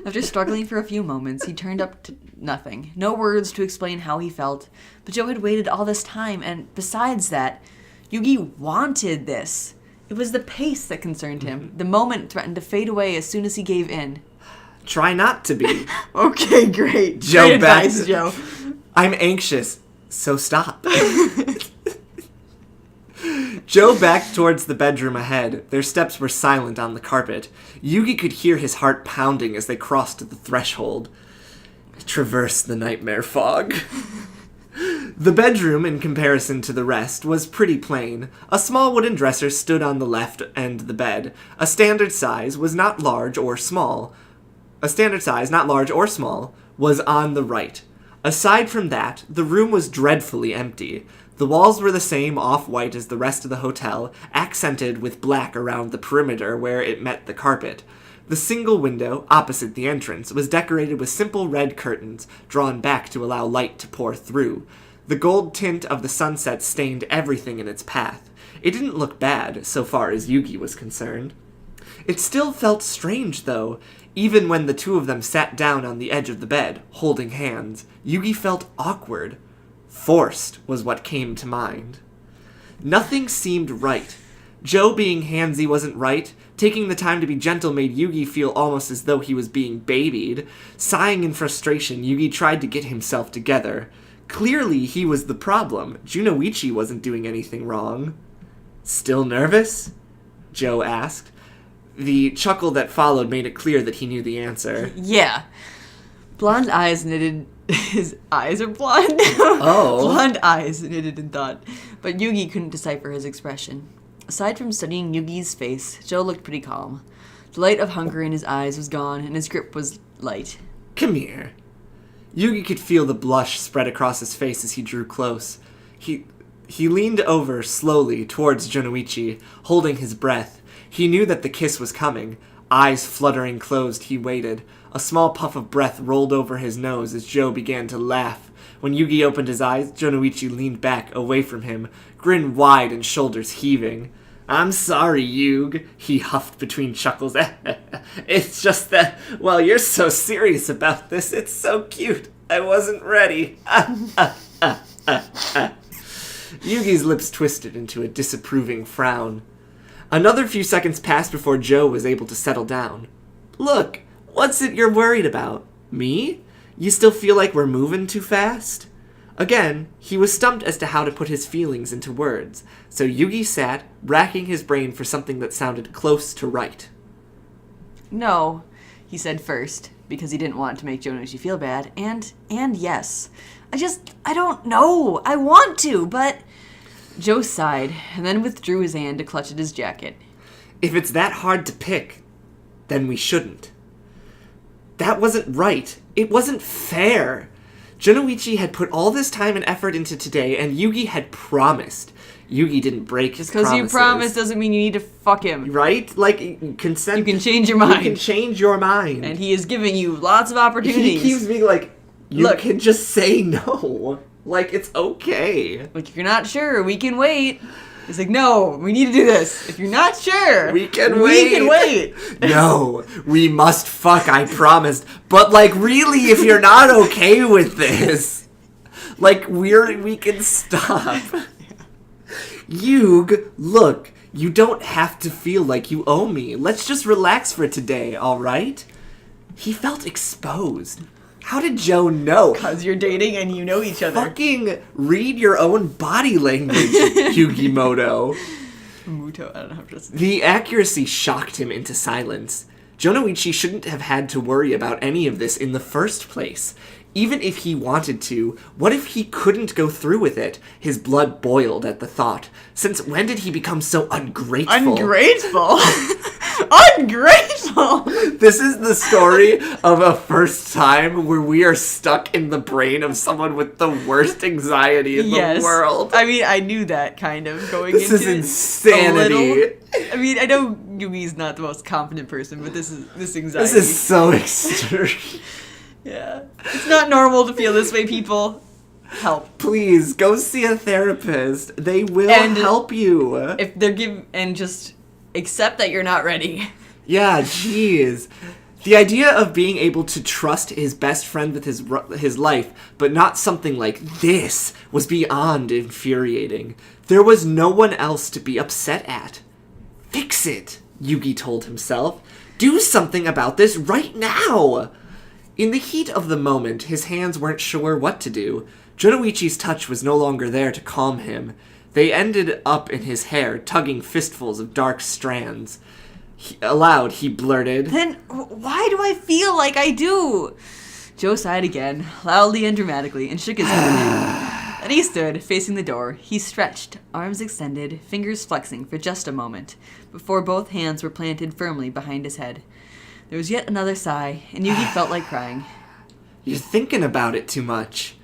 S2: After struggling for a few moments, he turned up to nothing. No words to explain how he felt. But Joe had waited all this time, and besides that, Yuugi wanted this. It was the pace that concerned him. The moment threatened to fade away as soon as he gave in.
S1: Try not to be.
S2: Okay, great.
S1: Joe,
S2: great advice, Joe.
S1: I'm anxious, so stop. Joe backed towards the bedroom ahead. Their steps were silent on the carpet. Yuugi could hear his heart pounding as they crossed the threshold. Traverse the nightmare fog. The bedroom, in comparison to the rest, was pretty plain. A small wooden dresser stood on the left end of the bed. A standard size, not large or small, was on the right. Aside from that, the room was dreadfully empty. The walls were the same off-white as the rest of the hotel, accented with black around the perimeter where it met the carpet. The single window, opposite the entrance, was decorated with simple red curtains, drawn back to allow light to pour through. The gold tint of the sunset stained everything in its path. It didn't look bad, so far as Yuugi was concerned. It still felt strange, though. Even when the two of them sat down on the edge of the bed, holding hands, Yuugi felt awkward. Forced was what came to mind. Nothing seemed right. Joe being handsy wasn't right. Taking the time to be gentle made Yuugi feel almost as though he was being babied. Sighing in frustration, Yuugi tried to get himself together. Clearly, he was the problem. Junouchi wasn't doing anything wrong. Still nervous? Joe asked. The chuckle that followed made it clear that he knew the answer.
S2: Yeah. Blonde eyes knitted... His eyes are blonde?
S1: Oh.
S2: Blonde eyes knitted in thought. But Yuugi couldn't decipher his expression. Aside from studying Yuugi's face, Joe looked pretty calm. The light of hunger in his eyes was gone, and his grip was light.
S1: Come here. Yuugi could feel the blush spread across his face as he drew close. He leaned over slowly towards Junouchi, holding his breath. He knew that the kiss was coming. Eyes fluttering closed, he waited. A small puff of breath rolled over his nose as Joe began to laugh. When Yuugi opened his eyes, Junouchi leaned back, away from him, grin wide and shoulders heaving. I'm sorry, Yuug, he huffed between chuckles. It's just that, well, you're so serious about this. It's so cute. I wasn't ready. Yugi's lips twisted into a disapproving frown. Another few seconds passed before Joe was able to settle down. Look, what's it you're worried about? Me? You still feel like we're moving too fast? Again, he was stumped as to how to put his feelings into words, so Yugi sat, racking his brain for something that sounded close to right.
S2: No, he said first, because he didn't want to make Junouchi feel bad, and yes. I don't know. I want to, but... Joe sighed, and then withdrew his hand to clutch at his jacket.
S1: If it's that hard to pick, then we shouldn't. That wasn't right. It wasn't fair. Junouchi had put all this time and effort into today, and Yugi had promised. Yugi didn't break his promises.
S2: Just because you promise doesn't mean you need to fuck him.
S1: Right? Like, consent...
S2: You can change your mind.
S1: You can change your mind.
S2: And he is giving you lots of opportunities.
S1: He keeps being like, you can just say no. Like, it's okay.
S2: Like, if you're not sure, we can wait. He's like, no, we need to do this. If you're not sure,
S1: we can wait.
S2: We can wait.
S1: No, we must fuck, I promised. But, like, really, if you're not okay with this, like, we can stop. Yuug, look, you don't have to feel like you owe me. Let's just relax for today, all right? He felt exposed. How did Joe know?
S2: Because you're dating and you know each other.
S1: Fucking read your own body language, Yugimoto.
S2: Muto, I don't know how to say.
S1: The accuracy shocked him into silence. Junouchi shouldn't have had to worry about any of this in the first place. Even if he wanted to, what if he couldn't go through with it? His blood boiled at the thought. Since when did he become so ungrateful?
S2: Ungrateful? Ungrateful!
S1: This is the story of a first time where we are stuck in the brain of someone with the worst anxiety in the world.
S2: I mean, I knew that kind of going
S1: into it. This is insanity.
S2: I mean, I know Yugi's not the most confident person, but this anxiety.
S1: This is so extreme.
S2: Yeah. It's not normal to feel this way, people. Help.
S1: Please, go see a therapist. They will help you.
S2: If they're and just accept that you're not ready.
S1: Yeah, jeez. The idea of being able to trust his best friend with his life, but not something like this, was beyond infuriating. There was no one else to be upset at. Fix it, Yugi told himself. Do something about this right now. In the heat of the moment, his hands weren't sure what to do. Junouchi's touch was no longer there to calm him. They ended up in his hair, tugging fistfuls of dark strands. Aloud, he blurted,
S2: Then why do I feel like I do? Joe sighed again, loudly and dramatically, and shook his head. Then he stood, facing the door. He stretched, arms extended, fingers flexing for just a moment, before both hands were planted firmly behind his head. There was yet another sigh, and Yugi felt like crying.
S1: You're thinking about it too much.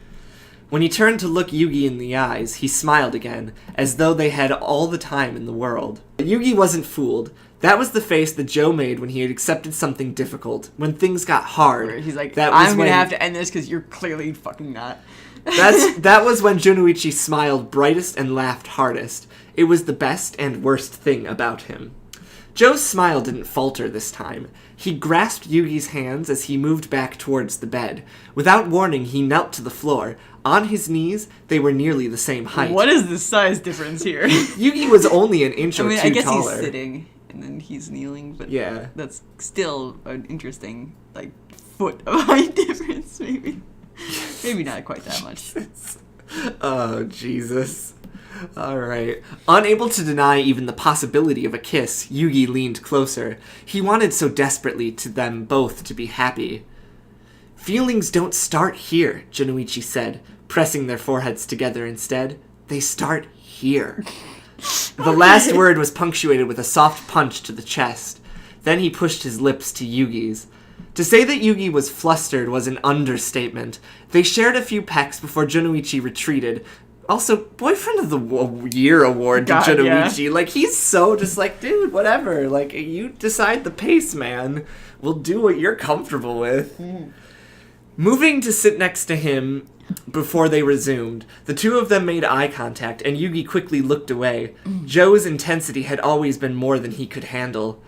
S1: When he turned to look Yugi in the eyes, he smiled again, as though they had all the time in the world. Yugi wasn't fooled. That was the face that Joe made when he had accepted something difficult, when things got hard.
S2: He's like, I'm going to have to end this because you're clearly fucking not.
S1: That was when Junouchi smiled brightest and laughed hardest. It was the best and worst thing about him. Joe's smile didn't falter this time. He grasped Yugi's hands as he moved back towards the bed. Without warning, he knelt to the floor. On his knees, they were nearly the same height.
S2: What is the size difference here?
S1: Yugi was only an inch or two taller.
S2: I guess he's sitting, and then he's kneeling, but
S1: yeah,
S2: that's still an interesting, foot of height difference, maybe. Maybe not quite that much.
S1: Oh, Jesus. Alright. Unable to deny even the possibility of a kiss, Yugi leaned closer. He wanted so desperately to them both to be happy. Feelings don't start here, Junouchi said, pressing their foreheads together instead. They start here. The last word was punctuated with a soft punch to the chest. Then he pushed his lips to Yugi's. To say that Yugi was flustered was an understatement. They shared a few pecks before Junouchi retreated. Also, Boyfriend of the Year award to Junouchi. Yeah. He's so just dude, whatever. You decide the pace, man. We'll do what you're comfortable with. Moving to sit next to him before they resumed, the two of them made eye contact, and Yugi quickly looked away. Joe's intensity had always been more than he could handle.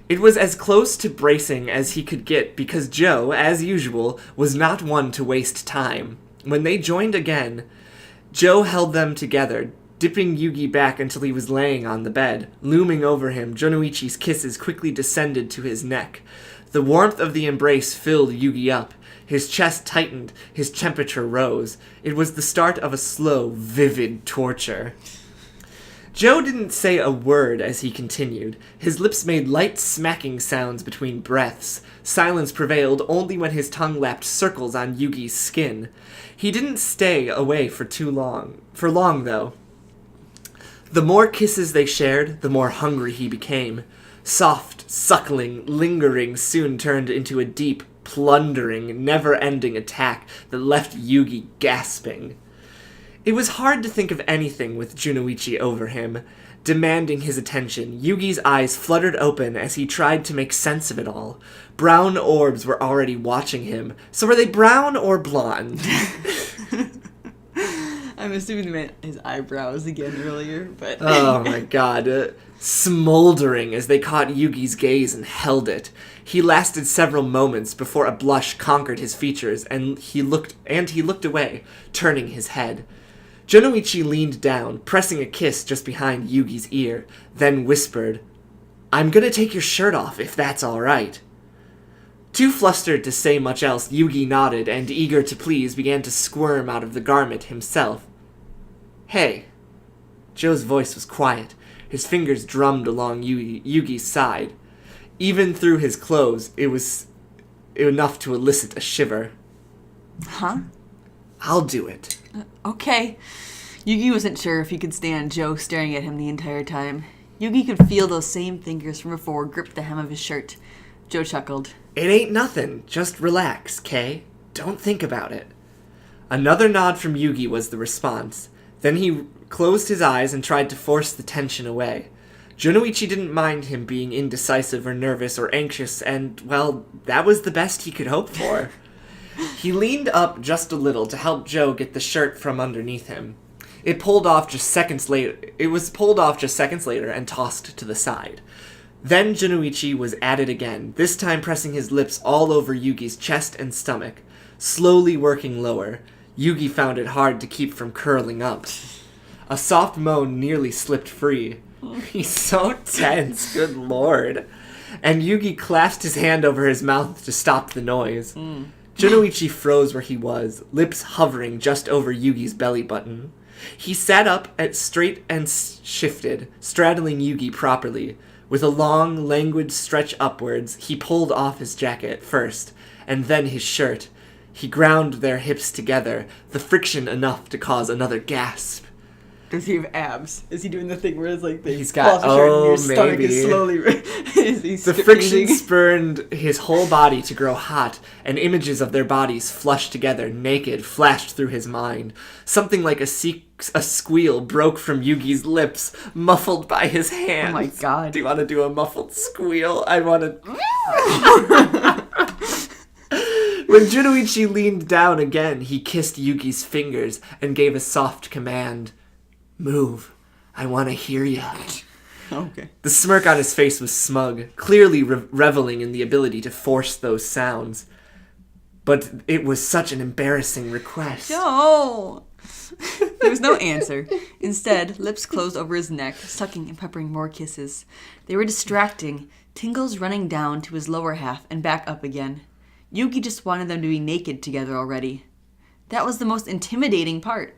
S1: It was as close to bracing as he could get because Joe, as usual, was not one to waste time. When they joined again, Joe held them together, dipping Yugi back until he was laying on the bed. Looming over him, Junouchi's kisses quickly descended to his neck. The warmth of the embrace filled Yugi up. His chest tightened, his temperature rose. It was the start of a slow, vivid torture. Joe didn't say a word as he continued. His lips made light smacking sounds between breaths. Silence prevailed only when his tongue lapped circles on Yugi's skin. He didn't stay away for long, though. The more kisses they shared, the more hungry he became. Soft, suckling, lingering soon turned into a deep, plundering, never-ending attack that left Yugi gasping. It was hard to think of anything with Junouchi over him, demanding his attention. Yugi's eyes fluttered open as he tried to make sense of it all. Brown orbs were already watching him. So were they brown or blonde?
S2: I'm assuming they meant his eyebrows again earlier, but...
S1: Oh my god. Smoldering as they caught Yugi's gaze and held it. He lasted several moments before a blush conquered his features, and he looked away, turning his head. Junouchi leaned down, pressing a kiss just behind Yugi's ear, then whispered, "I'm gonna take your shirt off, if that's all right." Too flustered to say much else, Yugi nodded and, eager to please, began to squirm out of the garment himself. "Hey." Joe's voice was quiet. His fingers drummed along Yugi's side. Even through his clothes, it was enough to elicit a shiver.
S2: Huh?
S1: "I'll do it."
S2: Okay. Yugi wasn't sure if he could stand Joe staring at him the entire time. Yugi could feel those same fingers from before grip the hem of his shirt. Joe chuckled.
S1: "It ain't nothing. Just relax, Kay. Don't think about it." Another nod from Yugi was the response. Then he closed his eyes and tried to force the tension away. Junouchi didn't mind him being indecisive or nervous or anxious, and, well, that was the best he could hope for. He leaned up just a little to help Joe get the shirt from underneath him. It was pulled off just seconds later and tossed to the side. Then Junouchi was at it again, this time pressing his lips all over Yugi's chest and stomach, slowly working lower. Yugi found it hard to keep from curling up. A soft moan nearly slipped free. He's so tense, good lord. And Yugi clasped his hand over his mouth to stop the noise. Junouchi froze where he was, lips hovering just over Yugi's belly button. He sat up straight and shifted, straddling Yugi properly. With a long, languid stretch upwards, he pulled off his jacket first, and then his shirt. He ground their hips together, the friction enough to cause another gasp.
S2: Does he have abs? Is he doing the thing where it's like
S1: he's got,
S2: your stomach is slowly...
S1: The friction spurned his whole body to grow hot, and images of their bodies flushed together, naked, flashed through his mind. Something like a squeal broke from Yugi's lips, muffled by his hands.
S2: Oh my god.
S1: Do you want to do a muffled squeal? I want to... When Junouchi leaned down again, he kissed Yugi's fingers and gave a soft command. "Move. I want to hear ya."
S2: Okay.
S1: The smirk on his face was smug, clearly reveling in the ability to force those sounds. But it was such an embarrassing request.
S2: No! There was no answer. Instead, lips closed over his neck, sucking and peppering more kisses. They were distracting, tingles running down to his lower half and back up again. Yugi just wanted them to be naked together already. That was the most intimidating part.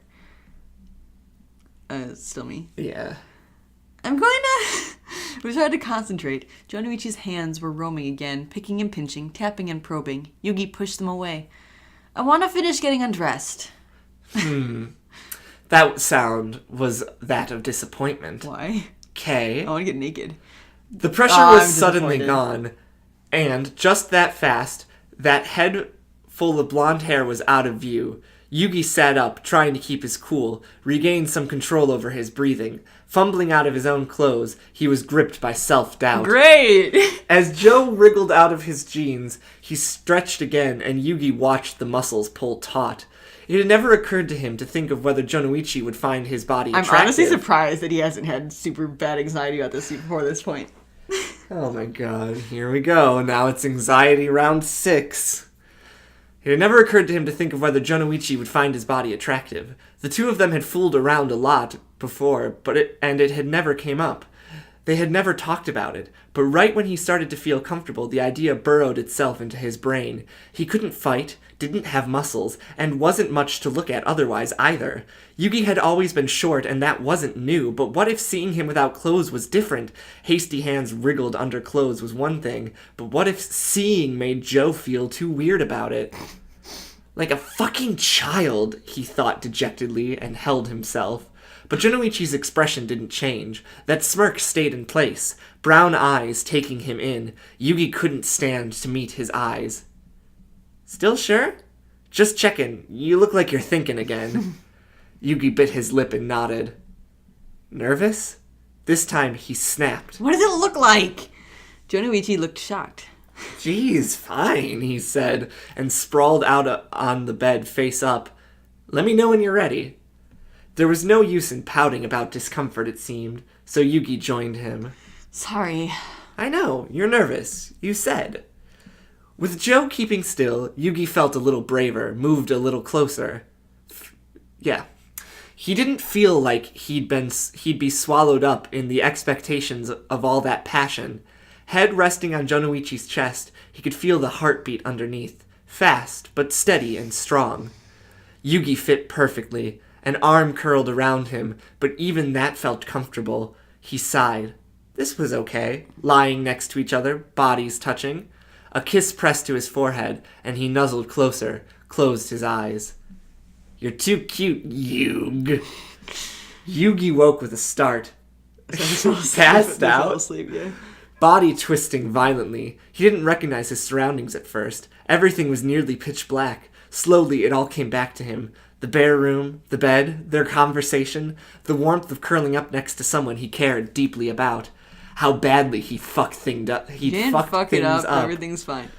S2: Still me.
S1: Yeah.
S2: I'm going to... It was hard to concentrate. Junouchi's hands were roaming again, picking and pinching, tapping and probing. Yugi pushed them away. "I want to finish getting undressed."
S1: That sound was that of disappointment.
S2: Why?
S1: Kay.
S2: I want to get naked.
S1: The pressure was suddenly gone, and just that fast, that head full of blonde hair was out of view. Yugi sat up, trying to keep his cool, regained some control over his breathing. Fumbling out of his own clothes, he was gripped by self-doubt.
S2: Great!
S1: As Joe wriggled out of his jeans, he stretched again, and Yugi watched the muscles pull taut. It had never occurred to him to think of whether Junouchi would find his body attractive.
S2: I'm honestly surprised that he hasn't had super bad anxiety about this before this point.
S1: Oh my god, here we go. Now it's anxiety round 6. It had never occurred to him to think of whether Junouchi would find his body attractive. The two of them had fooled around a lot, before, and it had never came up. They had never talked about it, but right when he started to feel comfortable, the idea burrowed itself into his brain. He couldn't fight, didn't have muscles, and wasn't much to look at otherwise either. Yuugi had always been short, and that wasn't new, but what if seeing him without clothes was different? Hasty hands wriggled under clothes was one thing, but what if seeing made Joe feel too weird about it? Like a fucking child, he thought dejectedly, and held himself. But Junouchi's expression didn't change. That smirk stayed in place, brown eyes taking him in. Yuugi couldn't stand to meet his eyes. Still sure? Just checking. You look like you're thinking again. Yuugi bit his lip and nodded. Nervous? This time he snapped.
S2: What does it look like? Junouchi looked shocked.
S1: Geez, fine, he said, and sprawled out on the bed face up. Let me know when you're ready. There was no use in pouting about discomfort, it seemed, so Yuugi joined him.
S2: Sorry.
S1: I know, you're nervous. You said. With Joe keeping still, Yuugi felt a little braver, moved a little closer. Yeah. He didn't feel like he'd be swallowed up in the expectations of all that passion. Head resting on Junouchi's chest, he could feel the heartbeat underneath. Fast, but steady and strong. Yuugi fit perfectly. An arm curled around him, but even that felt comfortable. He sighed. This was okay, lying next to each other, bodies touching. A kiss pressed to his forehead, and he nuzzled closer, closed his eyes. You're too cute, Yuug. Yuugi woke with a start. Passed out.
S2: Asleep, yeah.
S1: Body twisting violently. He didn't recognize his surroundings at first. Everything was nearly pitch black. Slowly, it all came back to him. The bare room, the bed, their conversation, the warmth of curling up next to someone he cared deeply about. How badly he fucked things up.
S2: Everything's fine.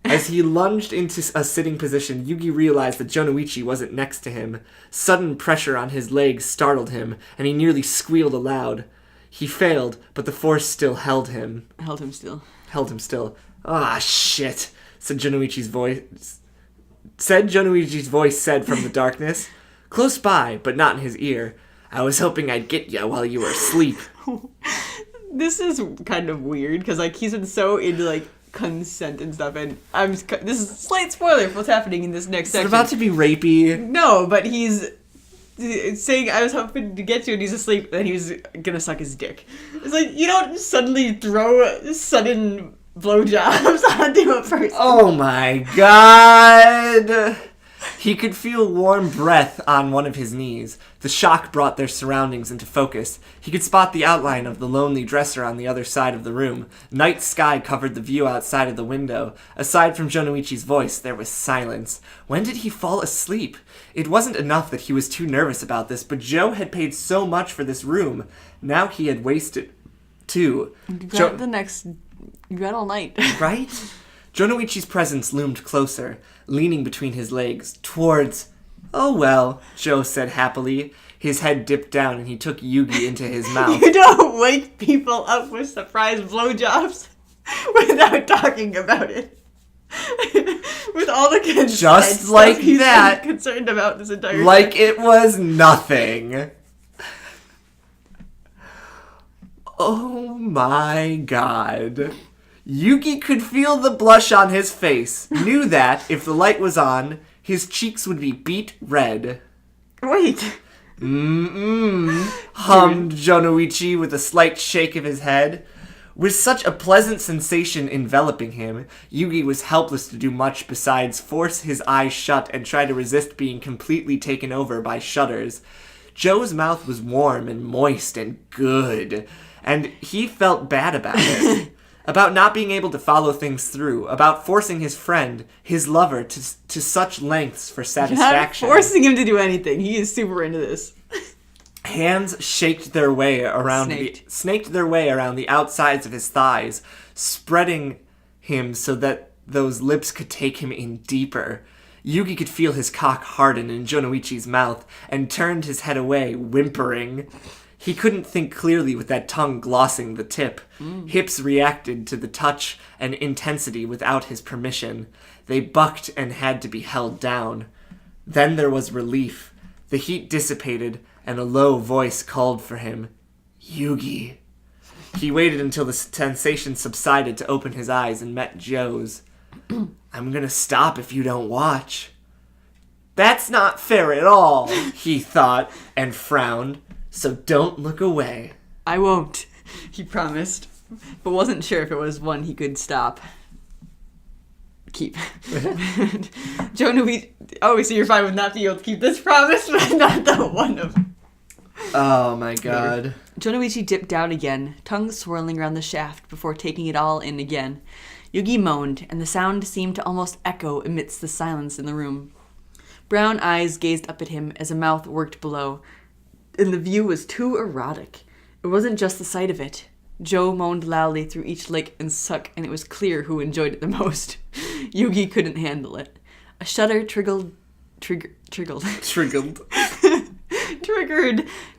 S1: As he lunged into a sitting position, Yuugi realized that Junouchi wasn't next to him. Sudden pressure on his legs startled him, and he nearly squealed aloud. He failed, but the force still held him.
S2: Held him still.
S1: Ah, shit, said Junouchi's voice said from the darkness. Close by, but not in his ear. I was hoping I'd get ya while you were asleep.
S2: This is kind of weird, because, like, he's been so into, like, consent and stuff, and this is a slight spoiler for what's happening in this next section.
S1: It's about to be rapey.
S2: No, but he's saying, I was hoping to get you, and he's asleep, and he was gonna suck his dick. It's like, you don't suddenly throw sudden blowjobs onto a person.
S1: Oh my god! He could feel warm breath on one of his knees. The shock brought their surroundings into focus. He could spot the outline of the lonely dresser on the other side of the room. Night sky covered the view outside of the window. Aside from Junouchi's voice, there was silence. When did he fall asleep? It wasn't enough that he was too nervous about this, but Joe had paid so much for this room. Now he had wasted, too.
S2: You got all night.
S1: Right? Junouchi's presence loomed closer, leaning between his legs, towards... Oh well, Joe said happily. His head dipped down and he took Yuugi into his mouth.
S2: You don't wake people up with surprise blowjobs without talking about it. With all the kids
S1: just like
S2: he's
S1: that,
S2: concerned about this entire
S1: like time. It was nothing. Oh my god. Yuugi could feel the blush on his face, knew that, if the light was on, his cheeks would be beet red.
S2: Wait.
S1: Hummed Junouchi with a slight shake of his head. With such a pleasant sensation enveloping him, Yuugi was helpless to do much besides force his eyes shut and try to resist being completely taken over by shudders. Joe's mouth was warm and moist and good, and he felt bad about it. About not being able to follow things through, about forcing his friend, his lover, to such lengths for satisfaction.
S2: You're not forcing him to do anything. He is super into this.
S1: Hands snaked their way around the outsides of his thighs, spreading him so that those lips could take him in deeper. Yuugi could feel his cock harden in Junouchi's mouth and turned his head away, whimpering. He couldn't think clearly with that tongue glossing the tip. Hips reacted to the touch and intensity without his permission. They bucked and had to be held down. Then there was relief. The heat dissipated, and a low voice called for him. Yuugi. He waited until the sensation subsided to open his eyes and met Joe's. I'm gonna stop if you don't watch. That's not fair at all, he thought, and frowned, so don't look away.
S2: I won't, he promised, but wasn't sure if it was one he could keep. Junouchi, so you're fine with not being able to keep this promise, but not the one of...
S1: Oh my god.
S2: Junouchi dipped down again, tongue swirling around the shaft before taking it all in again. Yuugi moaned, and the sound seemed to almost echo amidst the silence in the room. Brown eyes gazed up at him as a mouth worked below, and the view was too erotic. It wasn't just the sight of it. Joe moaned loudly through each lick and suck, and it was clear who enjoyed it the most. Yuugi couldn't handle it. A shudder triggered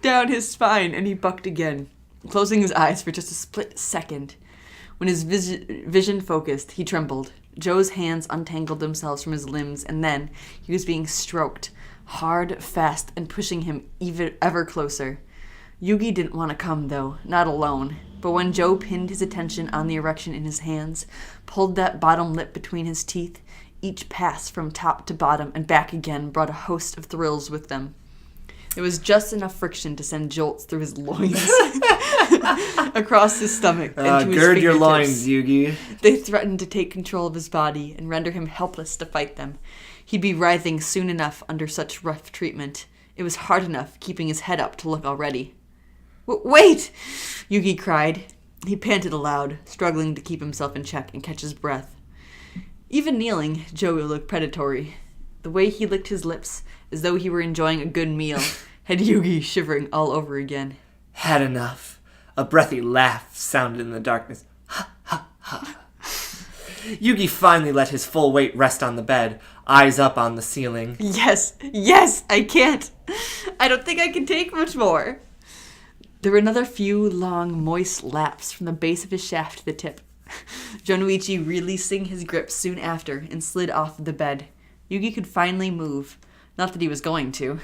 S2: down his spine, and he bucked again, closing his eyes for just a split second. When his vision focused, he trembled. Joe's hands untangled themselves from his limbs, and then he was being stroked, hard, fast, and pushing him ever closer. Yuugi didn't want to come, though, not alone. But when Joe pinned his attention on the erection in his hands, pulled that bottom lip between his teeth, each pass from top to bottom and back again brought a host of thrills with them. There was just enough friction to send jolts through his loins, across his stomach, and to his
S1: gird your
S2: fingertips.
S1: loins, Yuugi.
S2: They threatened to take control of his body and render him helpless to fight them. He'd be writhing soon enough under such rough treatment. It was hard enough keeping his head up to look already. Wait! Yuugi cried. He panted aloud, struggling to keep himself in check and catch his breath. Even kneeling, Joe looked predatory. The way he licked his lips, as though he were enjoying a good meal, had Yuugi shivering all over again.
S1: Had enough. A breathy laugh sounded in the darkness. Ha, ha, ha. Yuugi finally let his full weight rest on the bed, eyes up on the ceiling.
S2: Yes, I can't. I don't think I can take much more. There were another few long, moist laps from the base of his shaft to the tip. Junouchi releasing his grip soon after and slid off the bed. Yuugi could finally move. Not that he was going to.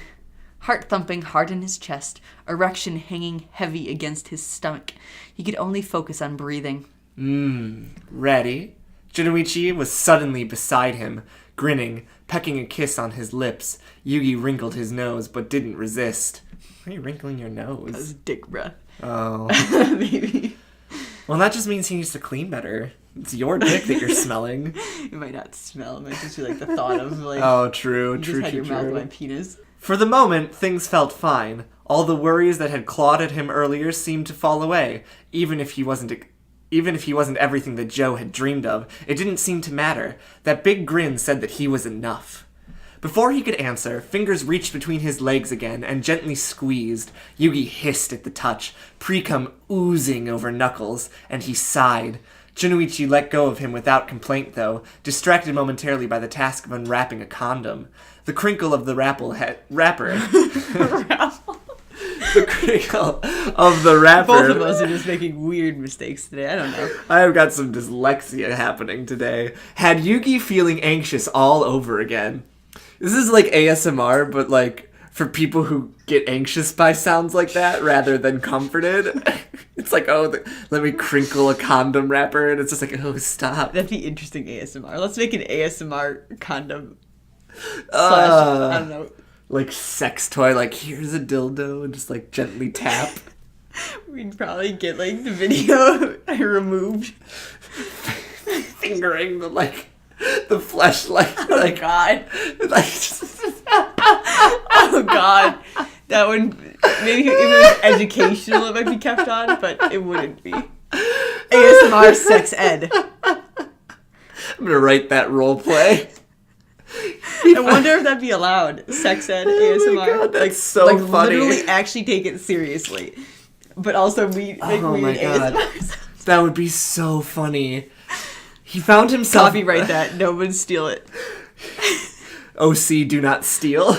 S2: Heart thumping hard in his chest, erection hanging heavy against his stomach. He could only focus on breathing.
S1: Ready? Junouchi was suddenly beside him, grinning, pecking a kiss on his lips. Yuugi wrinkled his nose, but didn't resist. Why are you wrinkling your nose?
S2: That was dick breath.
S1: Oh.
S2: Maybe.
S1: Well, that just means he needs to clean better. It's your dick that you're smelling.
S2: It might not smell. It might just be like the thought of like...
S1: Oh, true.
S2: You just had your mouth on my penis.
S1: For the moment, things felt fine. All the worries that had clawed at him earlier seemed to fall away. Even if he wasn't everything that Joe had dreamed of, it didn't seem to matter. That big grin said that he was enough. Before he could answer, fingers reached between his legs again and gently squeezed. Yuugi hissed at the touch, pre-cum oozing over knuckles, and he sighed. Junouchi let go of him without complaint, though, distracted momentarily by the task of unwrapping a condom. The crinkle of the wrapper. The crinkle of the wrapper.
S2: Both of us are just making weird mistakes today. I don't know.
S1: I've got some dyslexia happening today. Had Yuugi feeling anxious all over again. This is like ASMR, but like for people who get anxious by sounds like that rather than comforted. It's like, let me crinkle a condom wrapper, and it's just like, oh, stop.
S2: That'd be interesting ASMR. Let's make an ASMR condom. I don't know.
S1: Like sex toy, like here's a dildo, and just like gently tap.
S2: We'd probably get like the video removed.
S1: Fingering the fleshlight.
S2: Oh God. Oh God. That would, maybe if it was educational it might be kept on, but it wouldn't be. ASMR sex ed.
S1: I'm gonna write that role play.
S2: I wonder if that'd be allowed. Sex ed ASMR.
S1: Oh my God, that's so funny.
S2: Literally actually take it seriously. But also weird ASMR.
S1: That would be so funny. He found himself...
S2: Copyright that. No one steal it.
S1: OC, do not steal.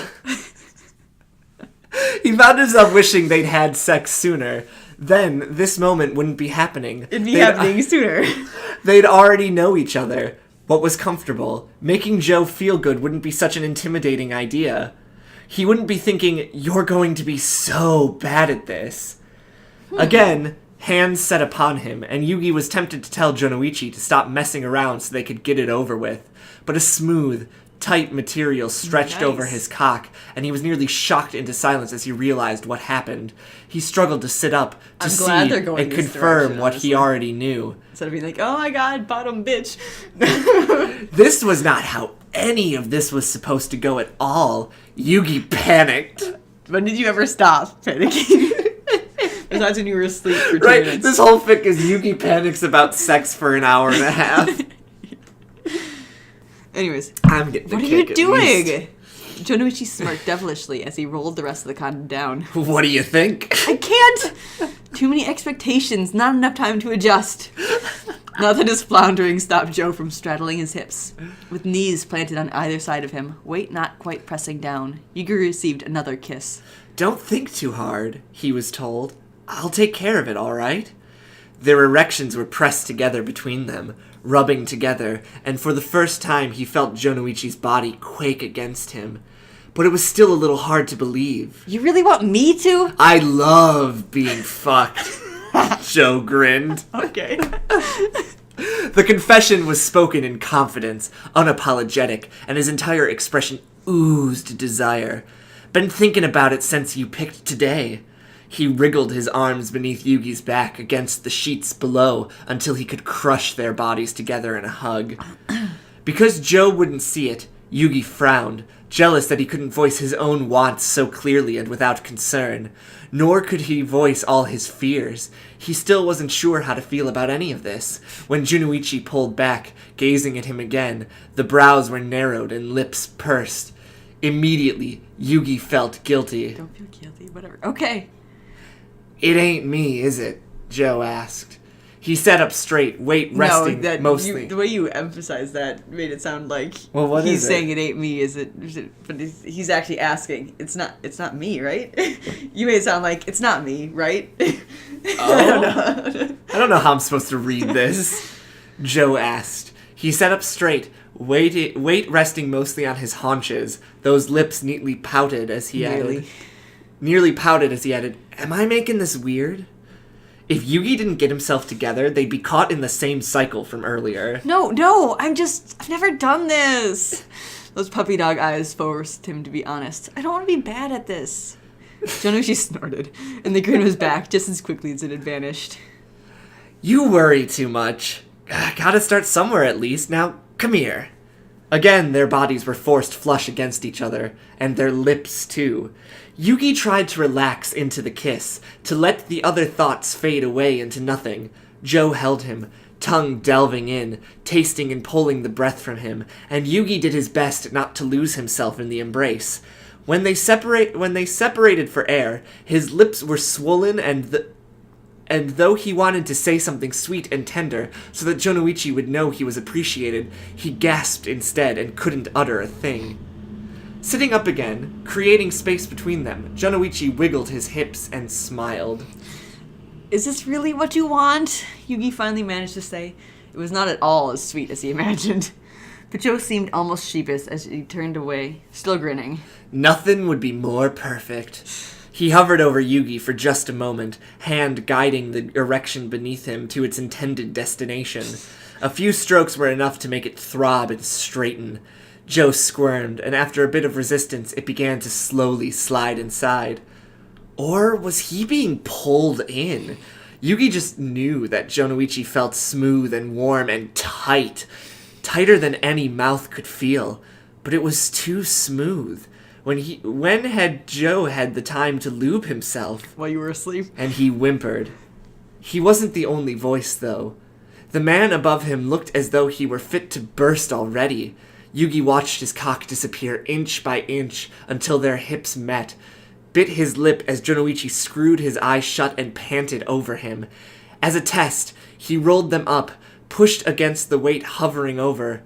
S1: He found himself wishing they'd had sex sooner. Then, this moment wouldn't be happening.
S2: It'd be happening sooner.
S1: They'd already know each other. What was comfortable? Making Joe feel good wouldn't be such an intimidating idea. he wouldn't be thinking, "You're going to be so bad at this." Again, hands set upon him, and Yuugi was tempted to tell Junouchi to stop messing around so they could get it over with. But a smooth, tight material stretched over his cock, and he was nearly shocked into silence as he realized what happened. He struggled to sit up to see and confirm what he already knew.
S2: Instead of being like, "Oh my god, bottom bitch."
S1: This was not how any of this was supposed to go at all. Yuugi panicked.
S2: When did you ever stop panicking? Besides when you were asleep for 2 minutes.
S1: This whole fic is Yuugi panics about sex for an hour and a half.
S2: Anyways,
S1: I'm getting
S2: what are you doing? Junouchi smirked devilishly as he rolled the rest of the condom down.
S1: What do you think?
S2: I can't! Too many expectations, not enough time to adjust. Nothing his floundering stopped Joe from straddling his hips. With knees planted on either side of him, weight not quite pressing down, Yuugi received another kiss.
S1: Don't think too hard, he was told. I'll take care of it, all right? Their erections were pressed together between them, rubbing together, and for the first time he felt Junouchi's body quake against him. But it was still a little hard to believe.
S2: You really want me to?
S1: I love being fucked, Joe grinned.
S2: Okay.
S1: The confession was spoken in confidence, unapologetic, and his entire expression oozed desire. Been thinking about it since you picked today. He wriggled his arms beneath Yuugi's back against the sheets below until he could crush their bodies together in a hug. Because Joe wouldn't see it, Yuugi frowned, jealous that he couldn't voice his own wants so clearly and without concern. Nor could he voice all his fears. He still wasn't sure how to feel about any of this. When Junouchi pulled back, gazing at him again, the brows were narrowed and lips pursed. Immediately, Yuugi felt guilty.
S2: Don't feel guilty, whatever. Okay.
S1: It ain't me, is it? Joe asked. He sat up straight, weight resting mostly.
S2: The way you emphasized that made it sound like
S1: he's
S2: saying it ain't me, is it? But he's actually asking. It's not me, right? You made it sound like it's not me, right?
S1: Oh? I don't know how I'm supposed to read this. Joe asked. He sat up straight, weight resting mostly on his haunches, those lips neatly pouted as he added. Nearly pouted as he added, "Am I making this weird?" If Yuugi didn't get himself together, they'd be caught in the same cycle from earlier.
S2: No, I've never done this. Those puppy dog eyes forced him to be honest. I don't want to be bad at this. Junouchi snorted, and the grin was back just as quickly as it had vanished.
S1: You worry too much. Gotta start somewhere at least. Now, come here. Again, their bodies were forced flush against each other, and their lips too. Yuugi tried to relax into the kiss, to let the other thoughts fade away into nothing. Joe held him, tongue delving in, tasting and pulling the breath from him, and Yuugi did his best not to lose himself in the embrace. When they separated for air, his lips were swollen and though he wanted to say something sweet and tender so that Junouchi would know he was appreciated, he gasped instead and couldn't utter a thing. Sitting up again, creating space between them, Junouchi wiggled his hips and smiled.
S2: Is this really what you want? Yuugi finally managed to say. It was not at all as sweet as he imagined. But Joe seemed almost sheepish as he turned away, still grinning.
S1: Nothing would be more perfect. He hovered over Yuugi for just a moment, hand guiding the erection beneath him to its intended destination. A few strokes were enough to make it throb and straighten. Joe squirmed, and after a bit of resistance, it began to slowly slide inside. Or was he being pulled in? Yuugi just knew that Junouchi felt smooth and warm and tight. Tighter than any mouth could feel. But it was too smooth. When had Joe had the time to lube himself?
S2: While you were asleep?
S1: And he whimpered. He wasn't the only voice, though. The man above him looked as though he were fit to burst already. Yuugi watched his cock disappear inch by inch until their hips met, bit his lip as Junouchi screwed his eyes shut and panted over him. As a test, he rolled them up, pushed against the weight hovering over.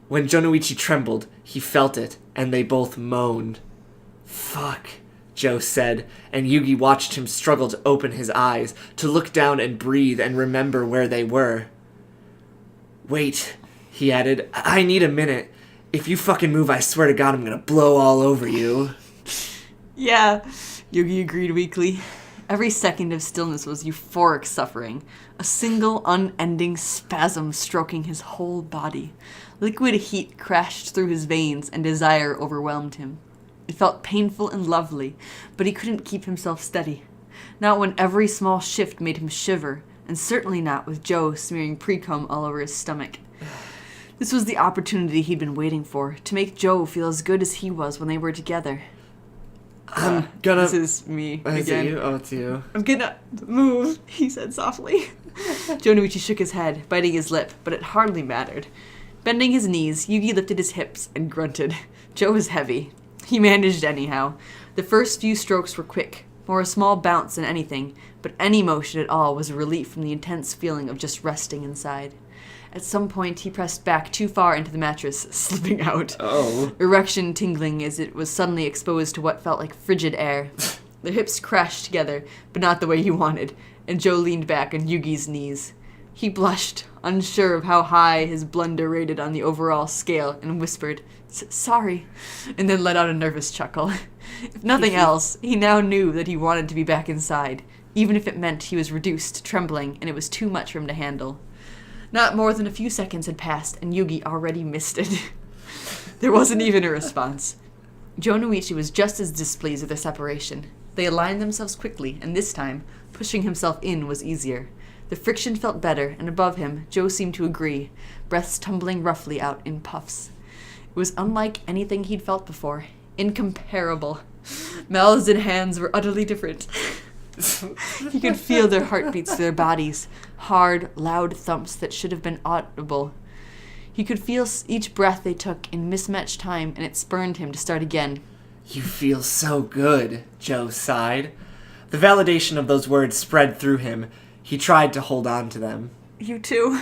S1: When Junouchi trembled, he felt it, and they both moaned. Fuck, Joe said, and Yuugi watched him struggle to open his eyes, to look down and breathe and remember where they were. Wait, he added, I need a minute. If you fucking move, I swear to God I'm gonna blow all over you.
S2: Yeah, Yugi agreed weakly. Every second of stillness was euphoric suffering, a single unending spasm stroking his whole body. Liquid heat crashed through his veins and desire overwhelmed him. It felt painful and lovely, but he couldn't keep himself steady. Not when every small shift made him shiver, and certainly not with Joe smearing pre-cum all over his stomach. This was the opportunity he'd been waiting for, to make Joe feel as good as he was when they were together. This is me again.
S1: Is it you? Oh, it's you.
S2: I'm gonna move, he said softly. Junouchi shook his head, biting his lip, but it hardly mattered. Bending his knees, Yugi lifted his hips and grunted. Joe was heavy. He managed anyhow. The first few strokes were quick, more a small bounce than anything, but any motion at all was a relief from the intense feeling of just resting inside. At some point, he pressed back too far into the mattress, slipping out.
S1: Oh.
S2: Erection tingling as it was suddenly exposed to what felt like frigid air. Their hips crashed together, but not the way he wanted, and Joe leaned back on Yugi's knees. He blushed, unsure of how high his blunder rated on the overall scale, and whispered, "Sorry," and then let out a nervous chuckle. If nothing else, he now knew that he wanted to be back inside, even if it meant he was reduced, trembling, and it was too much for him to handle. Not more than a few seconds had passed, and Yugi already missed it. There wasn't even a response. Junouchi was just as displeased with their separation. They aligned themselves quickly, and this time, pushing himself in was easier. The friction felt better, and above him, Joe seemed to agree, breaths tumbling roughly out in puffs. It was unlike anything he'd felt before. Incomparable. Mouths and hands were utterly different. He could feel their heartbeats through their bodies, hard, loud thumps that should have been audible. He could feel each breath they took in mismatched time, and it spurned him to start again.
S1: You feel so good, Joe sighed. The validation of those words spread through him. He tried to hold on to them.
S2: You too?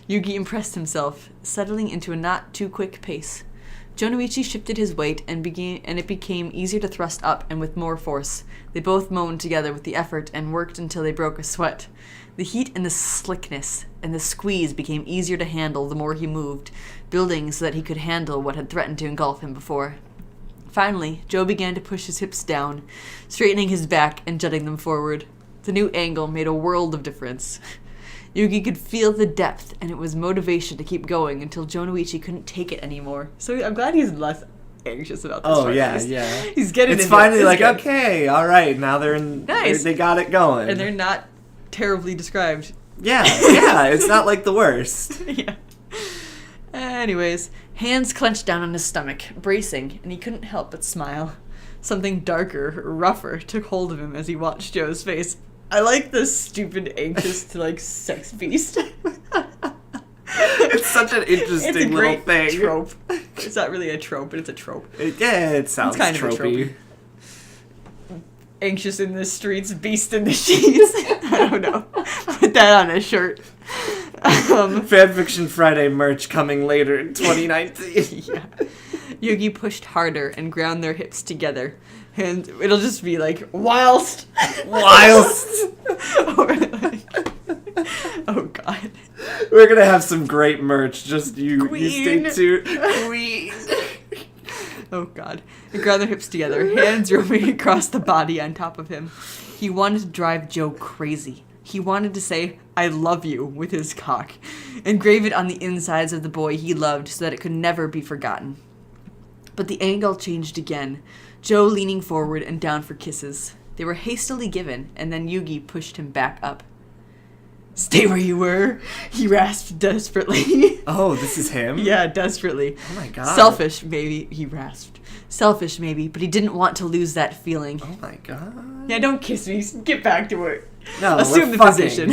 S2: Yugi impressed himself, settling into a not-too-quick pace. Junouchi shifted his weight, and it became easier to thrust up and with more force. They both moaned together with the effort and worked until they broke a sweat. The heat and the slickness and the squeeze became easier to handle the more he moved, building so that he could handle what had threatened to engulf him before. Finally, Joe began to push his hips down, straightening his back and jutting them forward. The new angle made a world of difference. Yugi could feel the depth, and it was motivation to keep going until Junouchi couldn't take it anymore. So I'm glad he's less anxious about this.
S1: Oh, yeah.
S2: He's getting
S1: It's finally like, good. Okay, all right, now they're in...
S2: Nice.
S1: They got it going.
S2: And they're not terribly described.
S1: Yeah, it's not like the worst.
S2: Yeah. Anyways, hands clenched down on his stomach, bracing, and he couldn't help but smile. Something darker, rougher, took hold of him as he watched Joe's face. I like this stupid, anxious to like sex beast.
S1: It's such an interesting little thing.
S2: Trope. It's not really a trope, but it's a trope.
S1: It sounds
S2: kind
S1: tropey.
S2: Of a trope. Anxious in the streets, beast in the sheets. I don't know. Put that on a shirt.
S1: Fanfiction Friday merch coming later in 2019.
S2: Yeah. Yugi pushed harder and ground their hips together. And it'll just be like, whilst. Or like, oh, God.
S1: We're going to have some great merch. Just you stay tuned.
S2: Queen. Oh, God. They ground their hips together, hands roaming across the body on top of him. He wanted to drive Joe crazy. He wanted to say, "I love you," with his cock, engrave it on the insides of the boy he loved so that it could never be forgotten. But the angle changed again, Joe leaning forward and down for kisses. They were hastily given, and then Yugi pushed him back up. "Stay where you were," he rasped desperately.
S1: Oh, this is him?
S2: Yeah, desperately.
S1: Oh my God.
S2: Selfish, maybe, he rasped. Selfish, maybe, but he didn't want to lose that feeling.
S1: Oh my God.
S2: Yeah, don't kiss me. Get back to it.
S1: No,
S2: assume the
S1: fucking.
S2: position.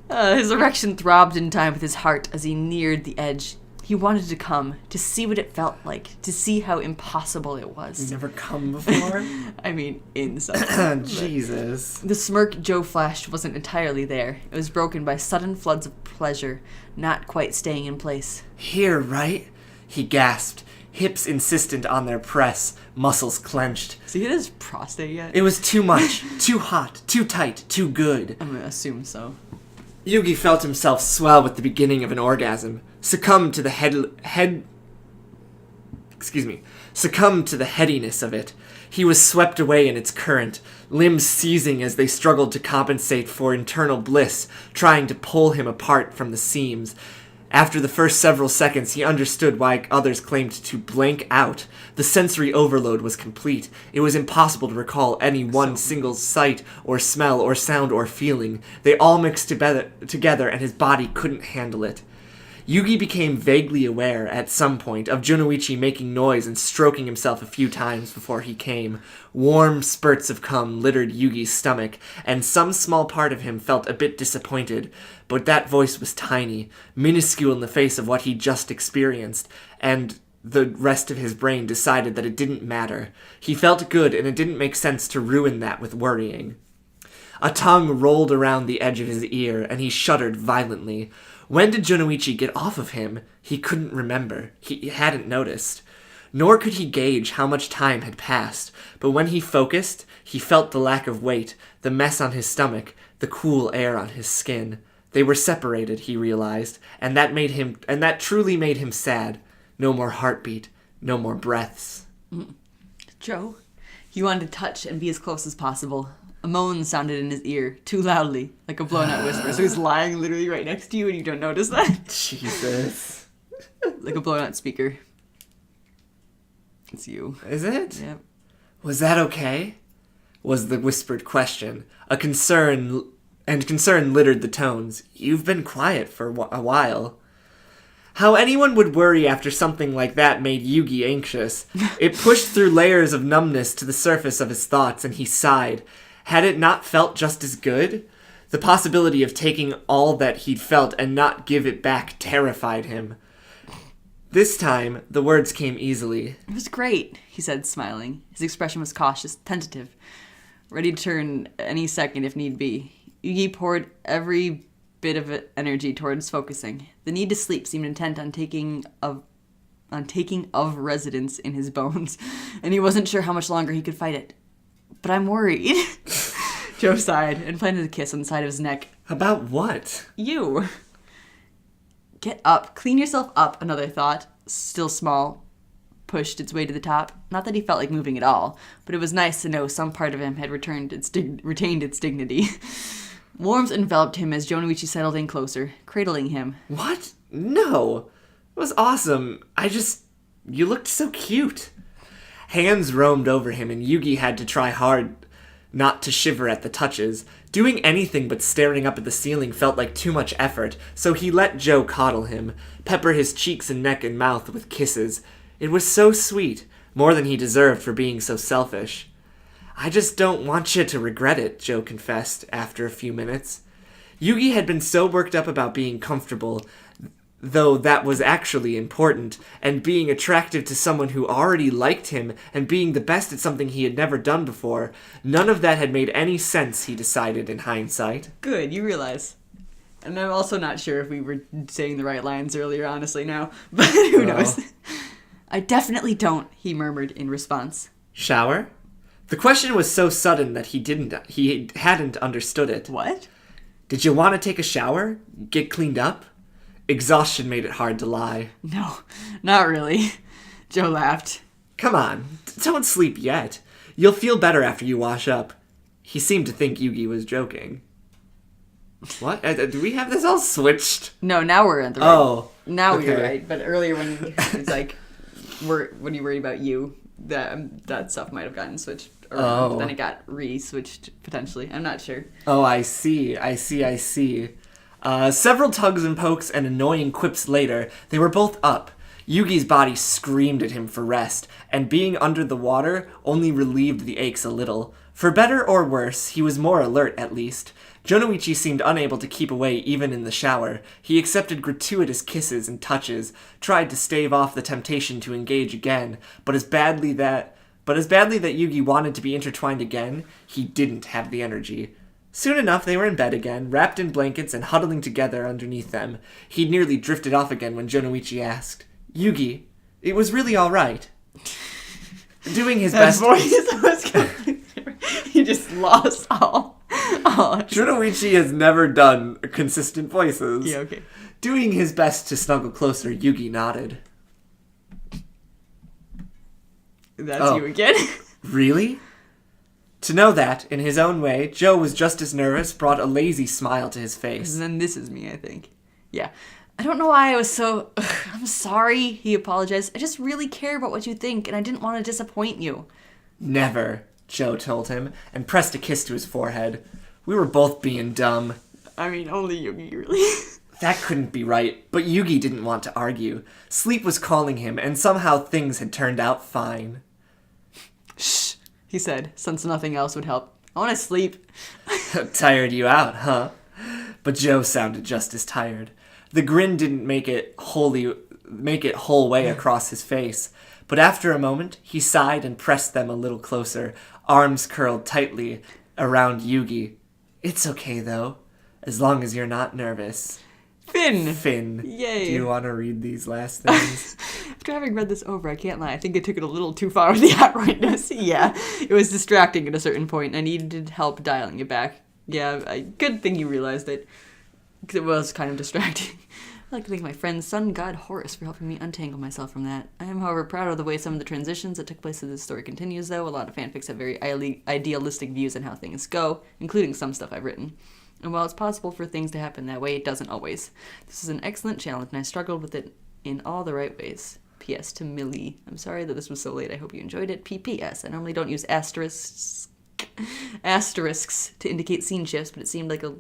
S2: His erection throbbed in time with his heart as he neared the edge. He wanted to come, to see what it felt like, to see how impossible it was.
S1: You've never come before?
S2: I mean, in something.
S1: Jesus.
S2: The smirk Joe flashed wasn't entirely there. It was broken by sudden floods of pleasure, not quite staying in place.
S1: Here, right? He gasped, hips insistent on their press, muscles clenched.
S2: See, it is prostate yet?
S1: It was too much, too hot, too tight, too good.
S2: I'm gonna assume so.
S1: Yugi felt himself swell with the beginning of an orgasm, succumbed to the succumbed to the headiness of it. He was swept away in its current, limbs seizing as they struggled to compensate for internal bliss, trying to pull him apart from the seams. After the first several seconds, he understood why others claimed to blank out. The sensory overload was complete. It was impossible to recall any one single sight or smell or sound or feeling. They all mixed together, and his body couldn't handle it. Yuugi became vaguely aware, at some point, of Junouchi making noise and stroking himself a few times before he came. Warm spurts of cum littered Yugi's stomach, and some small part of him felt a bit disappointed. But that voice was tiny, minuscule in the face of what he'd just experienced, and the rest of his brain decided that it didn't matter. He felt good, and it didn't make sense to ruin that with worrying. A tongue rolled around the edge of his ear, and he shuddered violently. When did Junouchi get off of him? He couldn't remember. He hadn't noticed. Nor could he gauge how much time had passed, but when he focused, he felt the lack of weight, the mess on his stomach, the cool air on his skin. They were separated, he realized, and that truly made him sad. No more heartbeat, no more breaths.
S2: Joe, he wanted to touch and be as close as possible. A moan sounded in his ear, too loudly, like a blown-out whisper. So he's lying literally right next to you and you don't notice that?
S1: Jesus.
S2: Like a blown-out speaker. It's you.
S1: Is it?
S2: Yep.
S1: Was that okay? Was the whispered question. Concern littered the tones. You've been quiet for a while. How anyone would worry after something like that made Yuugi anxious. It pushed through layers of numbness to the surface of his thoughts, and he sighed. Had it not felt just as good? The possibility of taking all that he'd felt and not give it back terrified him. This time, the words came easily.
S2: It was great, he said, smiling. His expression was cautious, tentative, ready to turn any second if need be. Yuugi poured every bit of energy towards focusing. The need to sleep seemed intent on taking of residence in his bones, and he wasn't sure how much longer he could fight it. But I'm worried. Joe sighed and planted a kiss on the side of his neck.
S1: About what?
S2: You. Get up. Clean yourself up, another thought, still small, pushed its way to the top. Not that he felt like moving at all, but it was nice to know some part of him had retained its dignity. Warmth enveloped him as Junouchi settled in closer, cradling him.
S1: What? No. It was awesome. You looked so cute. Hands roamed over him, and Yuugi had to try hard not to shiver at the touches. Doing anything but staring up at the ceiling felt like too much effort, so he let Joe coddle him, pepper his cheeks and neck and mouth with kisses. It was so sweet, more than he deserved for being so selfish. I just don't want you to regret it, Joe confessed after a few minutes. Yuugi had been so worked up about being comfortable, though that was actually important, and being attractive to someone who already liked him, and being the best at something he had never done before. None of that had made any sense, he decided in hindsight.
S2: Good, you realize. And I'm also not sure if we were saying the right lines earlier, honestly, now. But who knows? I definitely don't, he murmured in response.
S1: Shower? The question was so sudden that he hadn't understood it.
S2: What?
S1: Did you want to take a shower? Get cleaned up? Exhaustion made it hard to lie.
S2: No, not really. Joe laughed.
S1: Come on, don't sleep yet. You'll feel better after you wash up. He seemed to think Yuugi was joking. What? Do we have this all switched?
S2: No, now we're at the right.
S1: Oh.
S2: Now
S1: okay.
S2: You're right. But earlier when it's like, when you worried about you, that stuff might have gotten switched around.
S1: Oh.
S2: But then it got re-switched, potentially. I'm not sure.
S1: Oh, I see. Several tugs and pokes and annoying quips later, they were both up. Yuugi's body screamed at him for rest, and being under the water only relieved the aches a little. For better or worse, he was more alert at least. Junouchi seemed unable to keep away even in the shower. He accepted gratuitous kisses and touches, tried to stave off the temptation to engage again, but as badly that Yuugi wanted to be intertwined again, he didn't have the energy. Soon enough, they were in bed again, wrapped in blankets and huddling together underneath them. He'd nearly drifted off again when Junouchi asked, Yuugi, it was really all right. Doing his best.
S2: He just lost all.
S1: Junouchi has never done consistent voices.
S2: Yeah, okay.
S1: Doing his best to snuggle closer, Yuugi nodded.
S2: That's you again.
S1: Really? To know that, in his own way, Joe was just as nervous brought a lazy smile to his face.
S2: And then this is me, I think. Yeah. I don't know why I was so... I'm sorry, he apologized. I just really care about what you think, and I didn't want to disappoint you.
S1: Never, Joe told him, and pressed a kiss to his forehead. We were both being dumb.
S2: I mean, only Yuugi, really.
S1: That couldn't be right, but Yuugi didn't want to argue. Sleep was calling him, and somehow things had turned out fine.
S2: Shh, he said, since nothing else would help. I want to sleep.
S1: Tired you out, huh? But Joe sounded just as tired. The grin didn't make it whole way across his face, but after a moment, he sighed and pressed them a little closer, arms curled tightly around Yuugi. It's okay, though, as long as you're not nervous.
S2: Finn.
S1: Do
S2: Yay.
S1: you want to read these last things?
S2: After having read this over, I can't lie. I think I took it a little too far with the outrightness. Yeah, it was distracting at a certain point. I needed help dialing it back. Yeah, good thing you realized it. Because it was kind of distracting. I'd like to thank my friend Sun God Horus for helping me untangle myself from that. I am, however, proud of the way some of the transitions that took place as this story continues, though. A lot of fanfics have very idealistic views on how things go, including some stuff I've written. And while it's possible for things to happen that way, it doesn't always. This is an excellent challenge, and I struggled with it in all the right ways. P.S. to Millie. I'm sorry that this was so late. I hope you enjoyed it. P.P.S. I normally don't use asterisks to indicate scene shifts, but it seemed like a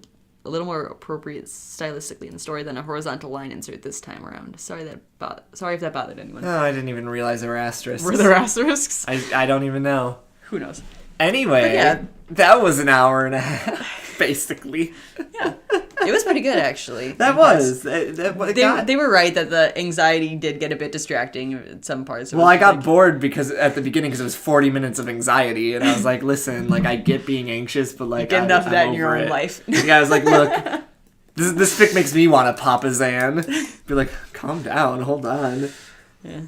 S2: little more appropriate stylistically in the story than a horizontal line insert this time around. Sorry if that bothered anyone.
S1: Oh, I didn't even realize there were asterisks.
S2: Were there asterisks?
S1: I don't even know.
S2: Who knows?
S1: Anyway,
S2: yeah.
S1: That was an hour and a half, basically.
S2: Yeah. It was pretty good, actually.
S1: That was.
S2: They were right that the anxiety did get a bit distracting at some parts.
S1: Well, I got bored because at the beginning because it was 40 minutes of anxiety, and I was like, listen, like, I get being anxious, but like,
S2: get enough of that in your
S1: own
S2: life.
S1: Yeah, I was like, look, this fic makes me want to pop a Zan. Be like, calm down, hold on.
S2: Yeah.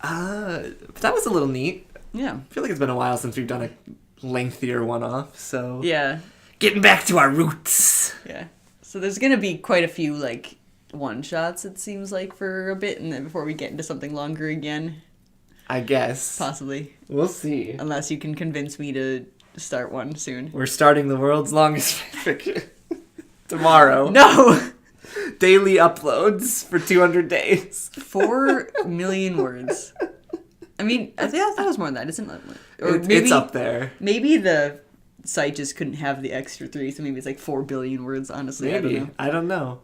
S1: But that was a little neat.
S2: Yeah.
S1: I feel like it's been a while since we've done a lengthier one-off, so...
S2: Yeah.
S1: Getting back to our roots.
S2: Yeah. So there's going to be quite a few, like, one-shots, it seems like, for a bit, and then before we get into something longer again.
S1: I guess.
S2: Possibly.
S1: We'll see.
S2: Unless you can convince me to start one soon.
S1: We're starting the world's longest fiction tomorrow.
S2: No!
S1: Daily uploads for 200 days.
S2: 4 million words. I mean, I thought it was more than that, isn't it? Or maybe,
S1: it's up there.
S2: Maybe the site just couldn't have the extra 3, so maybe it's like 4 billion words, honestly.
S1: Maybe. I don't know.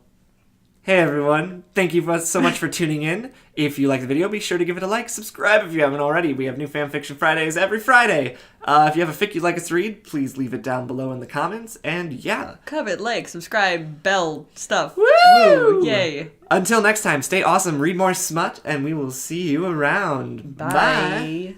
S1: Hey everyone, thank you so much for tuning in. If you liked the video, be sure to give it a like, subscribe if you haven't already. We have new Fanfiction Fridays every Friday. If you have a fic you'd like us to read, please leave it down below in the comments. And yeah.
S2: Comment, like, subscribe, bell, stuff.
S1: Woo!
S2: Woo! Yay.
S1: Until next time, stay awesome, read more smut, and we will see you around.
S2: Bye.